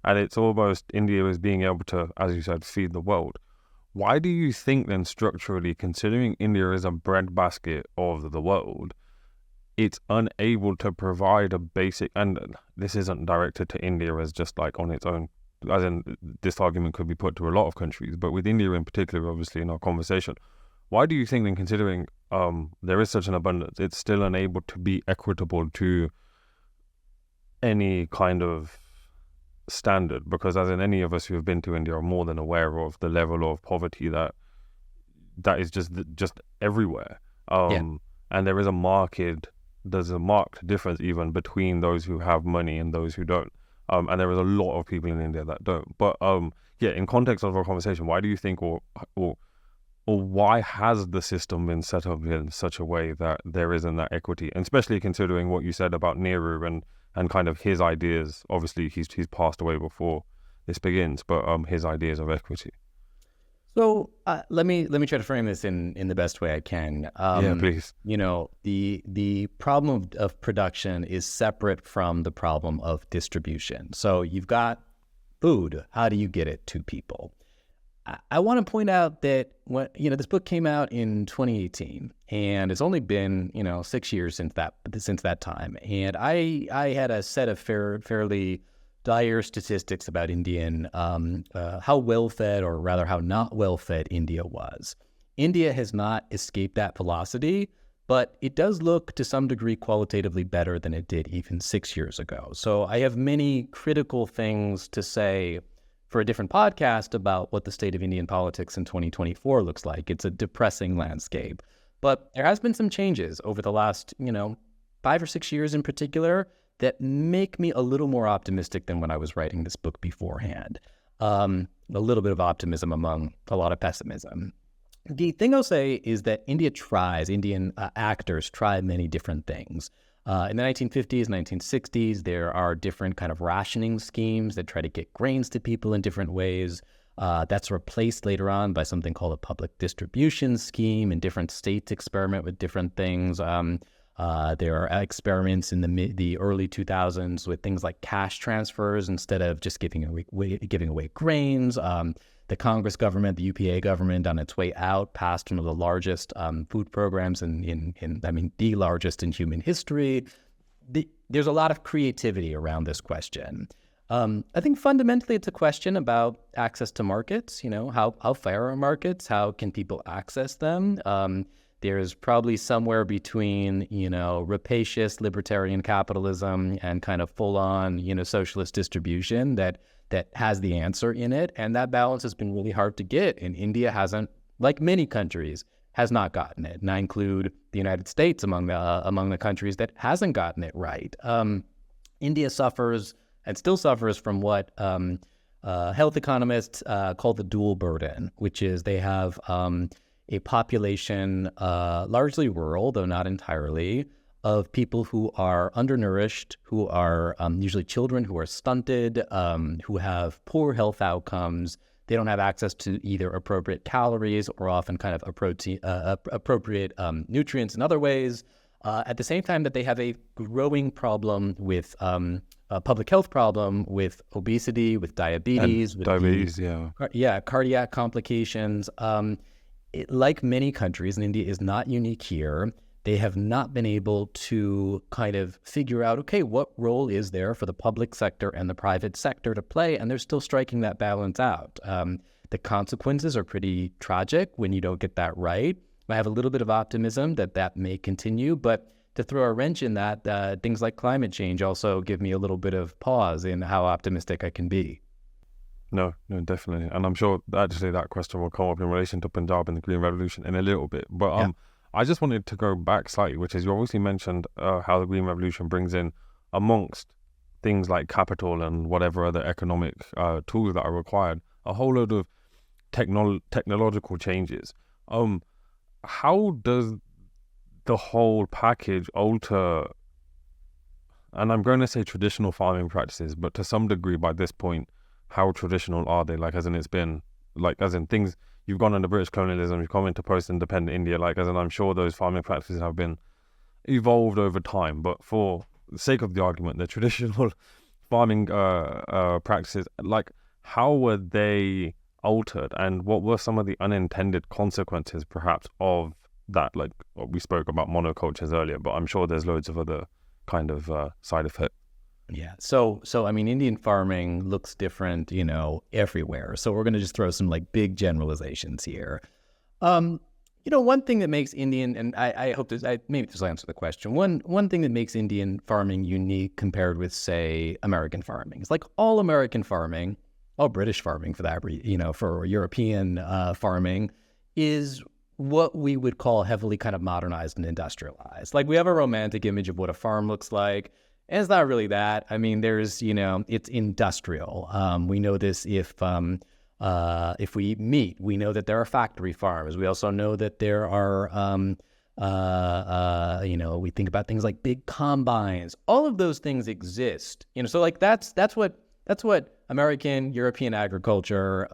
And it's almost India is being able to, as you said, feed the world. Why do you think then structurally, considering India is a breadbasket of the world, it's unable to provide a basic, and this isn't directed to India as just like on its own, as in this argument could be put to a lot of countries, but with India in particular, obviously in our conversation, why do you think then, considering there is such an abundance, it's still unable to be equitable to any kind of standard? Because as in any of us who have been to India are more than aware of the level of poverty that is just everywhere. And there's a marked difference even between those who have money and those who don't. And there is a lot of people in India that don't. But in context of our conversation, why do you think, or why has the system been set up in such a way that there isn't that equity? And especially considering what you said about Nehru and kind of his ideas. Obviously, he's passed away before this begins, but his ideas of equity. So let me try to frame this in the best way I can. Please. You know, the problem of production is separate from the problem of distribution. So you've got food. How do you get it to people? I want to point out that this book came out in 2018, and it's only been 6 years since that time. And I had a set of fairly dire statistics about Indian how well-fed, or rather how not well-fed India was. India has not escaped that velocity, but it does look to some degree qualitatively better than it did even 6 years ago. So I have many critical things to say for a different podcast about what the state of Indian politics in 2024 looks like. It's a depressing landscape. But there has been some changes over the last, 5 or 6 years in particular that make me a little more optimistic than when I was writing this book beforehand. A little bit of optimism among a lot of pessimism. The thing I'll say is that Indian actors try many different things. In the 1950s, 1960s, there are different kind of rationing schemes that try to get grains to people in different ways. That's replaced later on by something called a public distribution scheme, and different states experiment with different things. There are experiments in the early 2000s with things like cash transfers instead of just giving away grains. The Congress government, the UPA government, on its way out, passed one of the largest food programs the largest in human history. There's a lot of creativity around this question. I think fundamentally it's a question about access to markets. How fair are markets? How can people access them? There's probably somewhere between, rapacious libertarian capitalism and kind of full-on, socialist distribution that has the answer in it. And that balance has been really hard to get. And India hasn't, like many countries, has not gotten it. And I include the United States among the countries that hasn't gotten it right. India suffers and still suffers from what health economists call the dual burden, which is they have a population, largely rural, though not entirely, of people who are undernourished, who are usually children who are stunted, who have poor health outcomes. They don't have access to either appropriate calories or often kind of appropriate nutrients in other ways. At the same time that they have a growing problem with a public health problem with obesity, with diabetes. Cardiac complications. Like many countries, and India is not unique here, they have not been able to kind of figure out, okay, what role is there for the public sector and the private sector to play? And they're still striking that balance out. The consequences are pretty tragic when you don't get that right. I have a little bit of optimism that may continue, but to throw a wrench in that, things like climate change also give me a little bit of pause in how optimistic I can be. No, definitely. And I'm sure actually that question will come up in relation to Punjab and the Green Revolution in a little bit. But I just wanted to go back slightly, which is you obviously mentioned how the Green Revolution brings in, amongst things like capital and whatever other economic tools that are required, a whole load of technological changes. How does the whole package alter, and I'm going to say traditional farming practices, but to some degree by this point, how traditional are they? Like, as in it's been, like, as in things, you've gone under British colonialism, you've come into post-independent India, like, as in I'm sure those farming practices have been evolved over time, but for the sake of the argument, the traditional farming practices, like how were they altered, and what were some of the unintended consequences perhaps of that? Like we spoke about monocultures earlier, but I'm sure there's loads of other kind of side effects. Yeah. So I mean, Indian farming looks different, everywhere. So we're going to just throw some like big generalizations here. One thing that makes Indian, and I hope maybe this will answer the question. One thing that makes Indian farming unique compared with, say, American farming is like all American farming, all British farming for that, for European farming is what we would call heavily kind of modernized and industrialized. Like we have a romantic image of what a farm looks like. And it's not really that. I mean, there's, it's industrial. We know this if we meat, we know that there are factory farms. We also know that there are, we think about things like big combines. All of those things exist. So like that's what American, European agriculture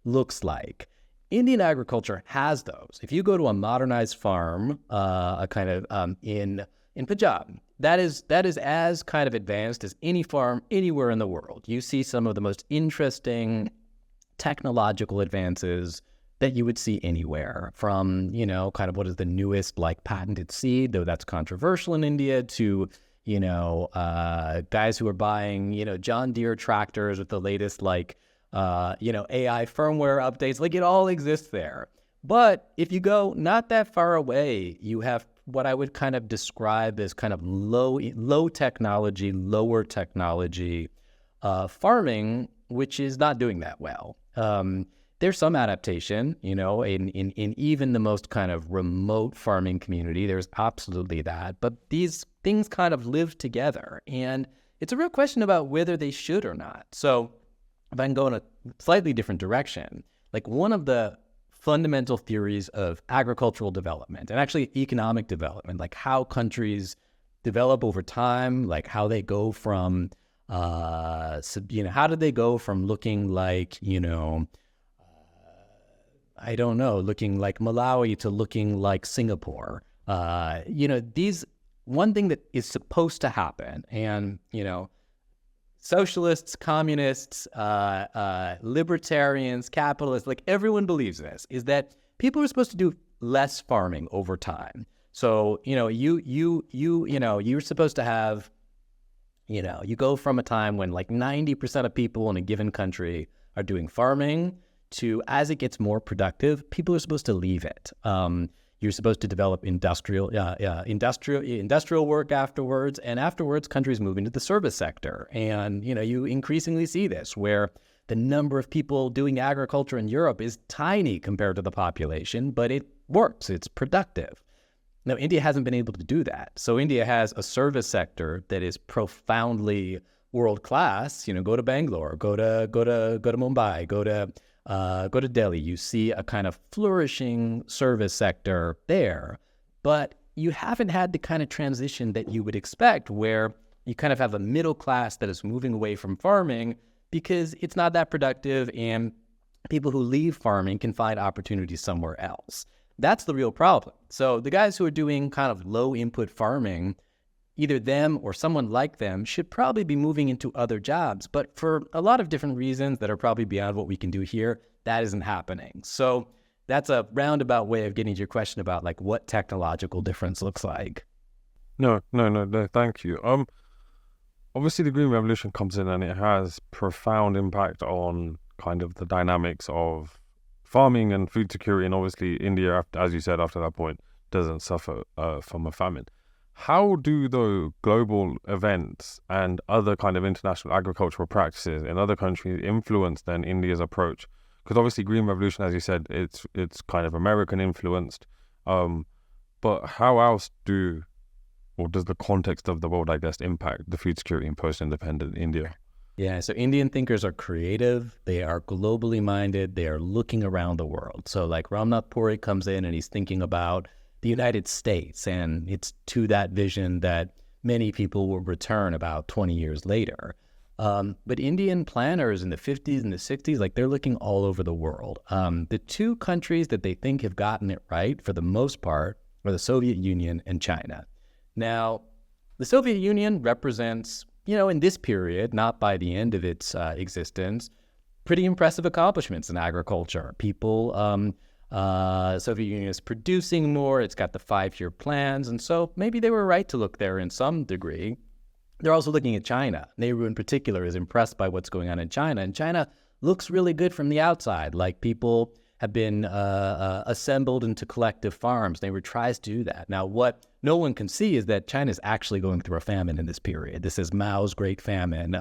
looks like. Indian agriculture has those. If you go to a modernized farm, in Punjab, that is as kind of advanced as any farm anywhere in the world. You see some of the most interesting technological advances that you would see anywhere, from, kind of what is the newest like patented seed, though that's controversial in India, to, guys who are buying, John Deere tractors with the latest AI firmware updates. Like it all exists there. But if you go not that far away, you have what I would kind of describe as kind of low technology, lower technology farming, which is not doing that well. There's some adaptation, in even the most kind of remote farming community, there's absolutely that. But these things kind of live together, and it's a real question about whether they should or not. So if I can go in a slightly different direction, like one of the fundamental theories of agricultural development and actually economic development, like how countries develop over time, like how they go from, how did they go from looking like, I don't know, looking like Malawi to looking like Singapore. One thing that is supposed to happen, and, socialists, communists, libertarians, capitalists, like everyone believes this, is that people are supposed to do less farming over time. So, you're supposed to have, you go from a time when like 90% of people in a given country are doing farming to, as it gets more productive, people are supposed to leave it. You're supposed to develop industrial work afterwards, and afterwards countries move into the service sector. And, you increasingly see this where the number of people doing agriculture in Europe is tiny compared to the population, but it works, it's productive. Now, India hasn't been able to do that. So India has a service sector that is profoundly world-class. Go to Bangalore, go to Mumbai, go to Delhi. You see a kind of flourishing service sector there, but you haven't had the kind of transition that you would expect, where you kind of have a middle class that is moving away from farming because it's not that productive, and people who leave farming can find opportunities somewhere else. That's the real problem. So the guys who are doing kind of low input farming, either them or someone like them, should probably be moving into other jobs. But for a lot of different reasons that are probably beyond what we can do here, that isn't happening. So that's a roundabout way of getting to your question about like what technological difference looks like. No, thank you. Obviously the Green Revolution comes in and it has profound impact on kind of the dynamics of farming and food security. And obviously India, as you said, after that point, doesn't suffer from a famine. How do the global events and other kind of international agricultural practices in other countries influence then India's approach? Because obviously Green Revolution, as you said, it's kind of American influenced. But how else does the context of the world, I guess, impact the food security in post-independent India? Yeah, so Indian thinkers are creative. They are globally minded. They are looking around the world. So like Ramnath Puri comes in and he's thinking about the United States, and it's to that vision that many people will return about 20 years later. But Indian planners in the 50s and the 60s, like they're looking all over the world. The two countries that they think have gotten it right for the most part are the Soviet Union and China. Now, the Soviet Union represents, in this period, not by the end of its existence, pretty impressive accomplishments in agriculture. Soviet Union is producing more, it's got the 5-year plans, and so maybe they were right to look there in some degree. They're also looking at China. Nehru in particular is impressed by what's going on in China, and China looks really good from the outside, like people have been assembled into collective farms. Nehru tries to do that. Now, what no one can see is that China is actually going through a famine in this period. This is Mao's Great Famine.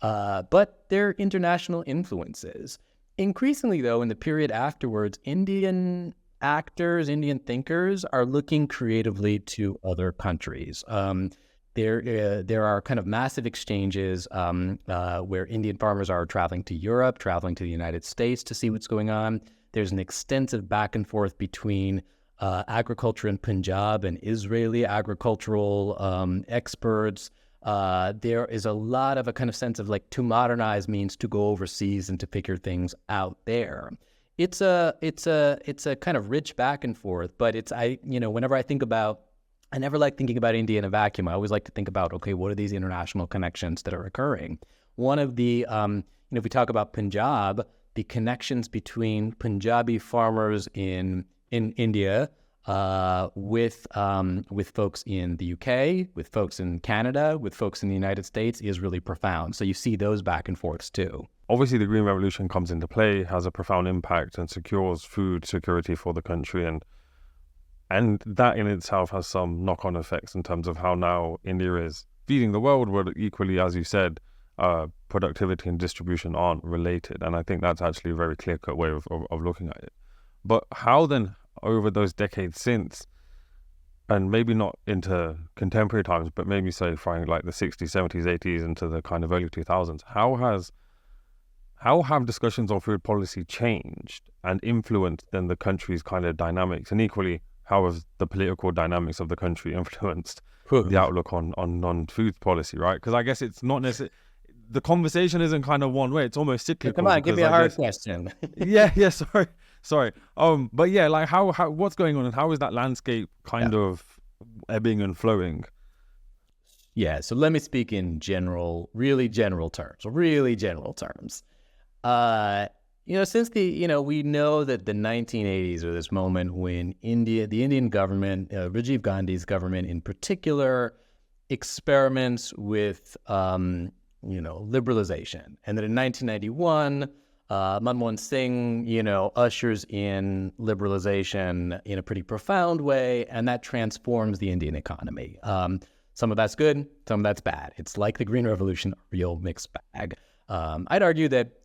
But they're international influences. Increasingly, though, in the period afterwards, Indian actors, Indian thinkers are looking creatively to other countries. There are kind of massive exchanges where Indian farmers are traveling to Europe, traveling to the United States to see what's going on. There's an extensive back and forth between agriculture in Punjab and Israeli agricultural experts. There is a lot of a kind of sense of like to modernize means to go overseas and to figure things out there. It's a kind of rich back and forth, but whenever I never like thinking about India in a vacuum. I always like to think about, okay, what are these international connections that are occurring? One of the, if we talk about Punjab, the connections between Punjabi farmers in India with folks in the UK, with folks in Canada, with folks in the United States is really profound. So you see those back and forths too. Obviously, the Green Revolution comes into play, has a profound impact and secures food security for the country. And that in itself has some knock-on effects in terms of how now India is feeding the world, but equally, as you said, productivity and distribution aren't related. And I think that's actually a very clear-cut way of looking at it. But how then, over those decades since, and maybe not into contemporary times, but maybe say from like the 60s, 70s, 80s into the kind of early 2000s, how have discussions on food policy changed and influenced then the country's kind of dynamics? And equally, how has the political dynamics of the country influenced the outlook on food policy, right? Because I guess it's not necessarily, the conversation isn't kind of one way, it's almost cyclical. Come on, give me a hard question. Sorry. But yeah, like how what's going on and how is that landscape kind of ebbing and flowing? Yeah, so let me speak in really general terms. Since we know that the 1980s are this moment when the Indian government, Rajiv Gandhi's government in particular, experiments with, liberalization. And that in 1991, Manmohan Singh, ushers in liberalization in a pretty profound way, and that transforms the Indian economy. Some of that's good, some of that's bad. It's like the Green Revolution, a real mixed bag. I'd argue that,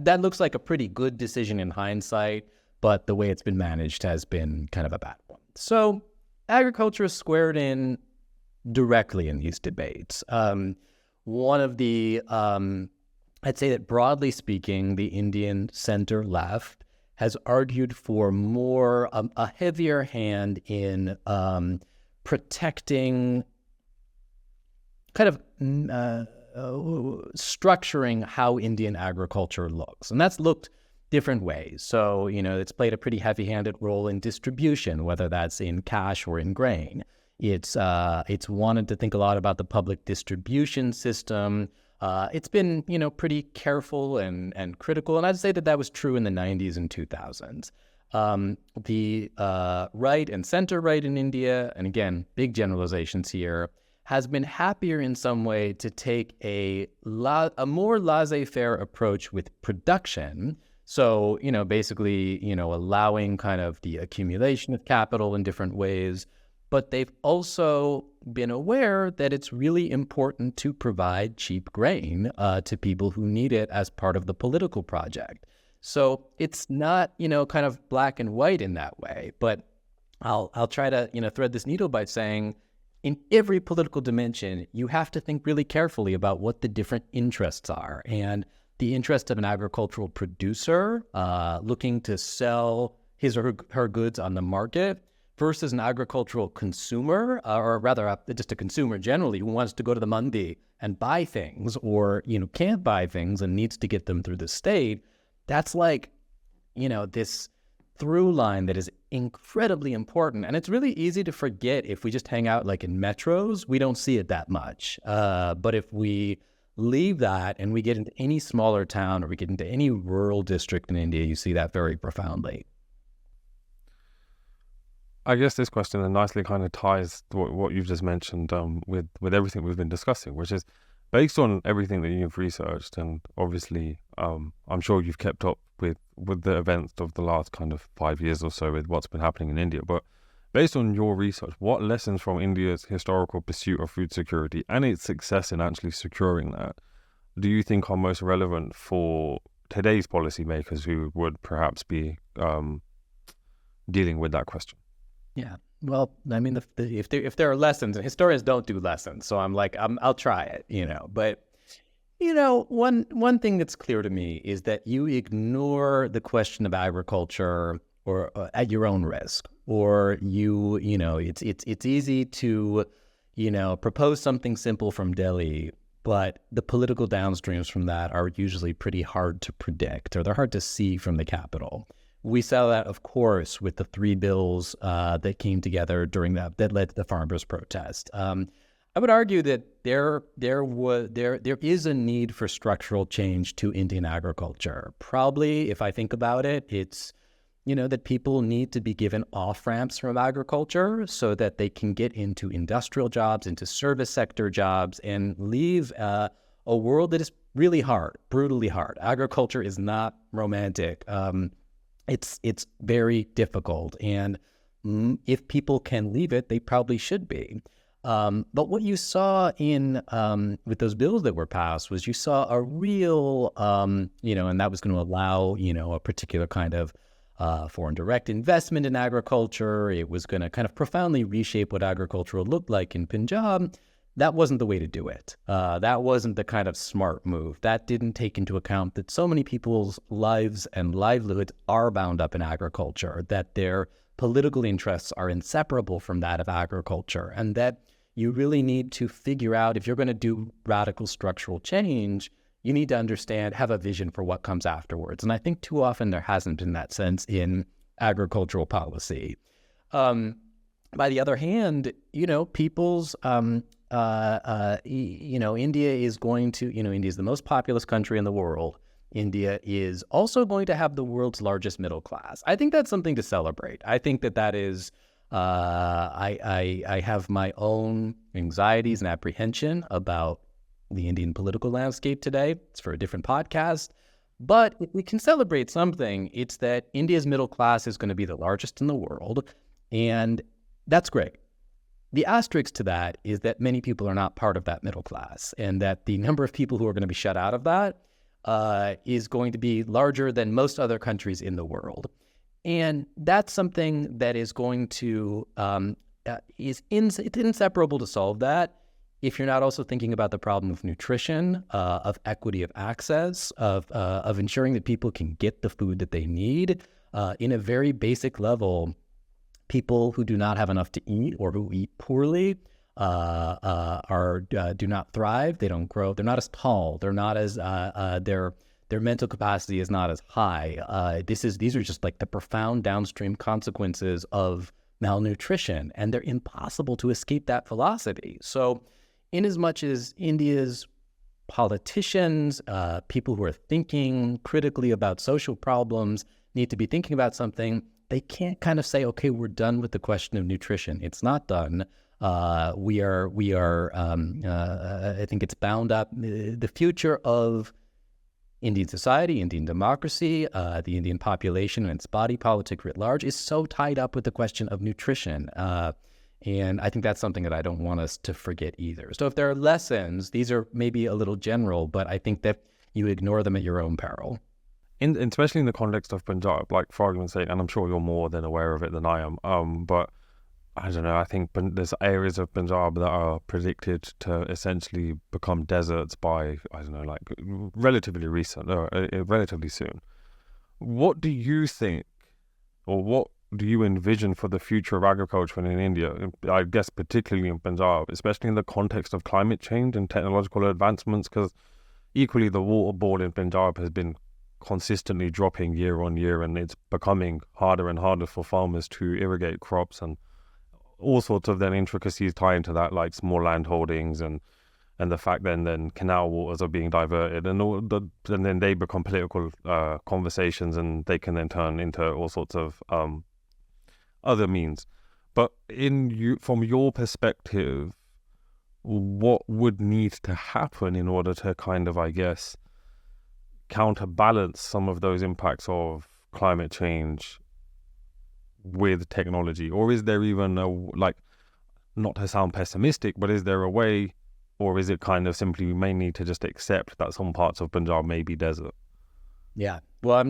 that looks like a pretty good decision in hindsight, but the way it's been managed has been kind of a bad one. So agriculture is squared in directly in these debates. One of the, I'd say that broadly speaking, the Indian center left has argued for a heavier hand in protecting kind of structuring how Indian agriculture looks. And that's looked different ways. So, it's played a pretty heavy-handed role in distribution, whether that's in cash or in grain. It's wanted to think a lot about the public distribution system. It's been, pretty careful and critical. And I'd say that was true in the 90s and 2000s. The right and center right in India, and again, big generalizations here, has been happier in some way to take a more laissez-faire approach with production. So, basically, allowing kind of the accumulation of capital in different ways. But they've also been aware that it's really important to provide cheap grain to people who need it as part of the political project. So it's not, kind of black and white in that way. But I'll try to, thread this needle by saying, in every political dimension, you have to think really carefully about what the different interests are. And the interest of an agricultural producer looking to sell his or her goods on the market versus an agricultural consumer, or rather just a consumer generally who wants to go to the mandi and buy things or, can't buy things and needs to get them through the state. That's like, this through line that is incredibly important. And it's really easy to forget if we just hang out like in metros, we don't see it that much. But if we leave that and we get into any smaller town or we get into any rural district in India, you see that very profoundly. I guess this question then nicely kind of ties to what you've just mentioned with everything we've been discussing, which is based on everything that you've researched, and obviously I'm sure you've kept up with the events of the last kind of 5 years or so with what's been happening in India. But based on your research, what lessons from India's historical pursuit of food security and its success in actually securing that do you think are most relevant for today's policymakers who would perhaps be dealing with that question? Yeah. Well, I mean, if there are lessons, and historians don't do lessons, so I'll try it, But, one thing that's clear to me is that you ignore the question of agriculture or at your own risk, or it's easy to, propose something simple from Delhi, but the political downstreams from that are usually pretty hard to predict, or they're hard to see from the capital. We saw that, of course, with the 3 bills that came together during that led to the farmers' protest. I would argue that there is a need for structural change to Indian agriculture. Probably, if I think about it, it's that people need to be given off-ramps from agriculture so that they can get into industrial jobs, into service sector jobs, and leave a world that is really hard, brutally hard. Agriculture is not romantic. It's very difficult, and if people can leave it, they probably should be. But what you saw with those bills that were passed was you saw a real, and that was going to allow, a particular kind of foreign direct investment in agriculture. It was going to kind of profoundly reshape what agriculture looked like in Punjab. That wasn't the way to do it. That wasn't the kind of smart move. That didn't take into account that so many people's lives and livelihoods are bound up in agriculture, that their political interests are inseparable from that of agriculture, and that you really need to figure out, if you're going to do radical structural change, you need to understand, have a vision for what comes afterwards. And I think too often there hasn't been that sense in agricultural policy. By the other hand, people's India is going to, India is the most populous country in the world. India is also going to have the world's largest middle class. I think that's something to celebrate. I think that is, I have my own anxieties and apprehension about the Indian political landscape today. It's for a different podcast. But if we can celebrate something, it's that India's middle class is going to be the largest in the world. And that's great. The asterisk to that is that many people are not part of that middle class, and that the number of people who are going to be shut out of that is going to be larger than most other countries in the world. And that's something that is going to, it's inseparable to solve that if you're not also thinking about the problem of nutrition, of equity of access, of ensuring that people can get the food that they need. In a very basic level, people who do not have enough to eat or who eat poorly do not thrive. They don't grow. They're not as tall. They're not as their mental capacity is not as high. These are just like the profound downstream consequences of malnutrition, and they're impossible to escape that philosophy. So, in as much as India's politicians, people who are thinking critically about social problems, need to be thinking about something, they can't kind of say, okay, we're done with the question of nutrition. It's not done. We are. I think it's bound up. The future of Indian society, Indian democracy, the Indian population and its body politic writ large is so tied up with the question of nutrition. And I think that's something that I don't want us to forget either. So if there are lessons, these are maybe a little general, but I think that you ignore them at your own peril. Especially in the context of Punjab, like for argument's sake, and I'm sure you're more than aware of it than I am, but I don't know, I think there's areas of Punjab that are predicted to essentially become deserts by, I don't know, like relatively soon. What do you think, or what do you envision for the future of agriculture in India? I guess particularly in Punjab, especially in the context of climate change and technological advancements, because equally the water board in Punjab has been consistently dropping year on year, and it's becoming harder and harder for farmers to irrigate crops, and all sorts of then intricacies tie into that, like small land holdings and the fact then canal waters are being diverted, and and then they become political conversations, and they can then turn into all sorts of other means. But from your perspective, what would need to happen in order to kind of, I guess, counterbalance some of those impacts of climate change with technology? Or is there even not to sound pessimistic, but is there a way, or is it kind of simply we may need to just accept that some parts of Punjab may be desert? Yeah. Well,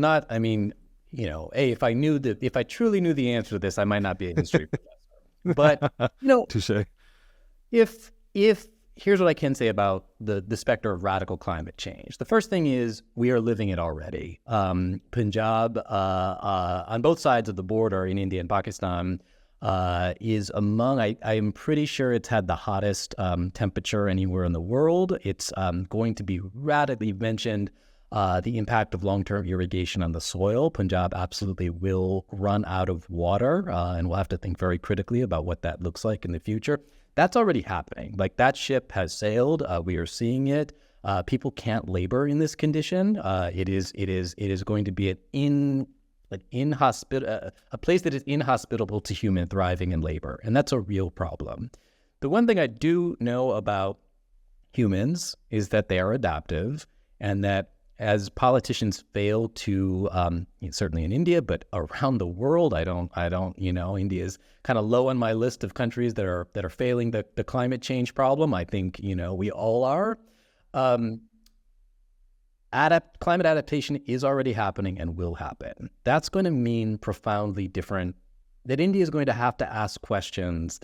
if I truly knew the answer to this, I might not be a history professor. But, Touché. If here's what I can say about the specter of radical climate change. The first thing is we are living it already. Punjab, on both sides of the border in India and Pakistan, is among, I am pretty sure it's had the hottest temperature anywhere in the world. It's going to be radically mentioned. The impact of long-term irrigation on the soil. Punjab absolutely will run out of water, and we'll have to think very critically about what that looks like in the future. That's already happening. Like, that ship has sailed. We are seeing it. People can't labor in this condition. It is going to be a place that is inhospitable to human thriving and labor, and that's a real problem. The one thing I do know about humans is that they are adaptive, and that as politicians fail to, certainly in India, but around the world, India is kind of low on my list of countries that are failing the climate change problem. I think, we all are. Climate adaptation is already happening and will happen. That's going to mean profoundly different, that India is going to have to ask questions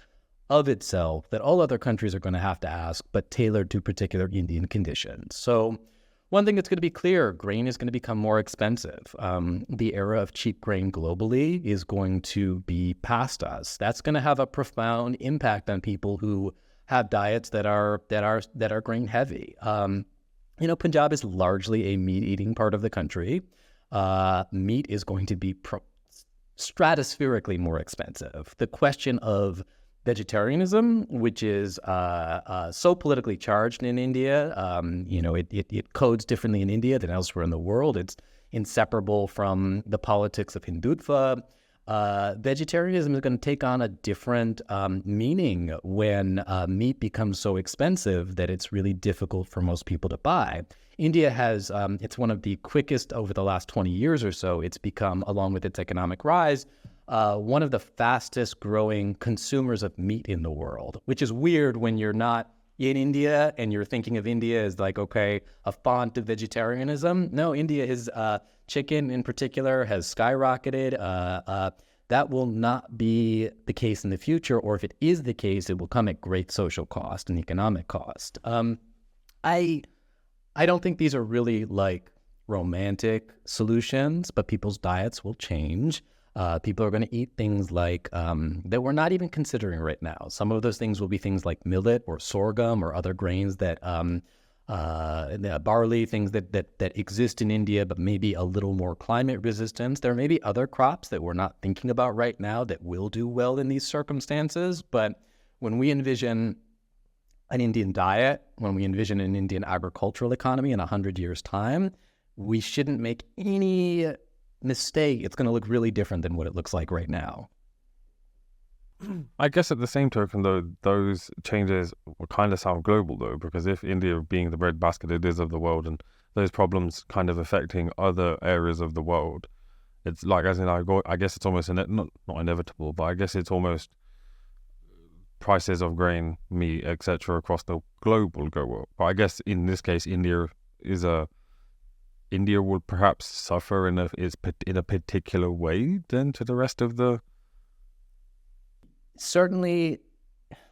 of itself that all other countries are going to have to ask, but tailored to particular Indian conditions. So one thing that's going to be clear, grain is going to become more expensive. The era of cheap grain globally is going to be past us. That's going to have a profound impact on people who have diets that are grain heavy. Punjab is largely a meat-eating part of the country. Meat is going to be stratospherically more expensive. The question of vegetarianism, which is so politically charged in India, it codes differently in India than elsewhere in the world. It's inseparable from the politics of Hindutva. Vegetarianism is going to take on a different meaning when meat becomes so expensive that it's really difficult for most people to buy. India has, it's one of the quickest over the last 20 years or so, it's become, along with its economic rise, one of the fastest growing consumers of meat in the world, which is weird when you're not in India and you're thinking of India as like, okay, a font of vegetarianism. No, India is, chicken in particular has skyrocketed. That will not be the case in the future, or if it is the case, it will come at great social cost and economic cost. I don't think these are really like romantic solutions, but people's diets will change. People are going to eat things like that we're not even considering right now. Some of those things will be things like millet or sorghum or other grains that barley, things that exist in India, but maybe a little more climate resistance. There may be other crops that we're not thinking about right now that will do well in these circumstances. But when we envision an Indian diet, when we envision an Indian agricultural economy in 100 years' time, we shouldn't make any mistake. It's going to look really different than what it looks like right now. I guess at the same token, though, those changes will kind of sound global, though, because if India being the breadbasket it is of the world, and those problems kind of affecting other areas of the world, it's like, as in, I guess it's almost not inevitable, but I guess it's almost prices of grain, meat, etc. across the global go up. But I guess in this case, India will perhaps suffer in a particular way then to the rest of the. Certainly,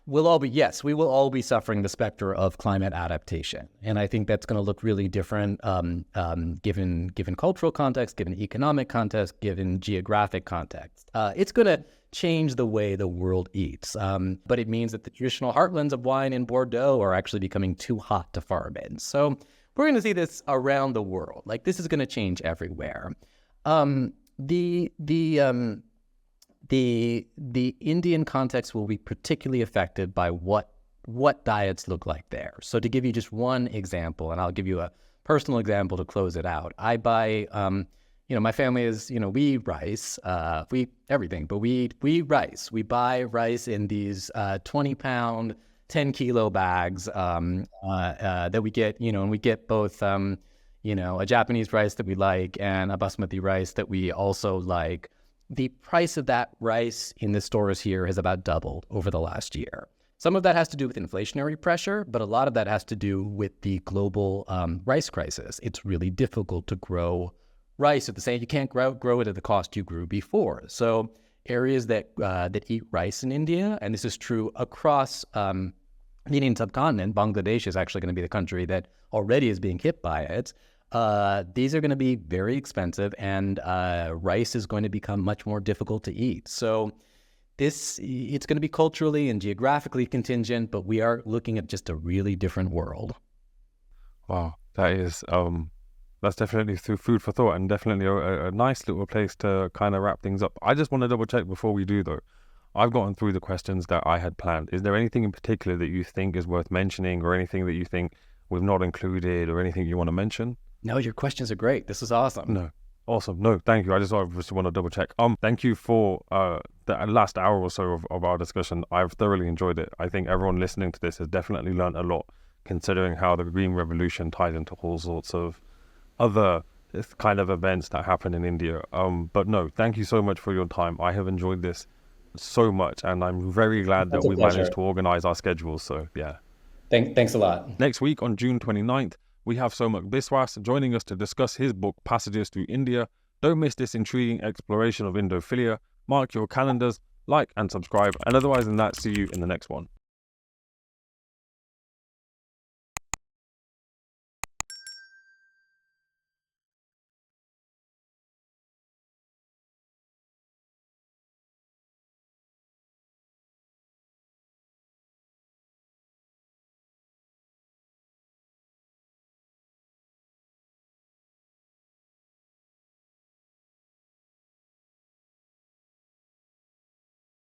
we will all be suffering the specter of climate adaptation. And I think that's going to look really different given cultural context, given economic context, given geographic context. It's going to change the way the world eats. But it means that the traditional heartlands of wine in Bordeaux are actually becoming too hot to farm in. So we're going to see this around the world. Like, this is going to change everywhere. The Indian context will be particularly affected by what diets look like there. So to give you just one example, and I'll give you a personal example to close it out. I buy, my family is, we eat rice, we eat everything, but we eat rice. We buy rice in these 20-pound, 10-kilo bags that we get, and we get both, a Japanese rice that we like and a basmati rice that we also like. The price of that rice in the stores here has about doubled over the last year. Some of that has to do with inflationary pressure, but a lot of that has to do with the global rice crisis. It's really difficult to grow rice at the same. You can't grow it at the cost you grew before. So areas that eat rice in India, and this is true across the Indian subcontinent, Bangladesh is actually going to be the country that already is being hit by it. These are going to be very expensive, and rice is going to become much more difficult to eat. So it's going to be culturally and geographically contingent, but we are looking at just a really different world. Wow, that's definitely food for thought, and definitely a nice little place to kind of wrap things up. I just want to double check before we do, though. I've gotten through the questions that I had planned. Is there anything in particular that you think is worth mentioning, or anything that you think we've not included, or anything you want to mention? No, your questions are great. This is awesome. No. Awesome. No, thank you. I just want to double check. Thank you for the last hour or so of our discussion. I've thoroughly enjoyed it. I think everyone listening to this has definitely learned a lot, considering how the Green Revolution ties into all sorts of other kind of events that happen in India. But no, thank you so much for your time. I have enjoyed this so much, and I'm very glad that we managed to organize our schedules. So yeah. Thanks a lot. Next week on June 29th, we have Somak Biswas joining us to discuss his book, Passages Through India. Don't miss this intriguing exploration of Indophilia. Mark your calendars, like and subscribe, and otherwise than that, see you in the next one.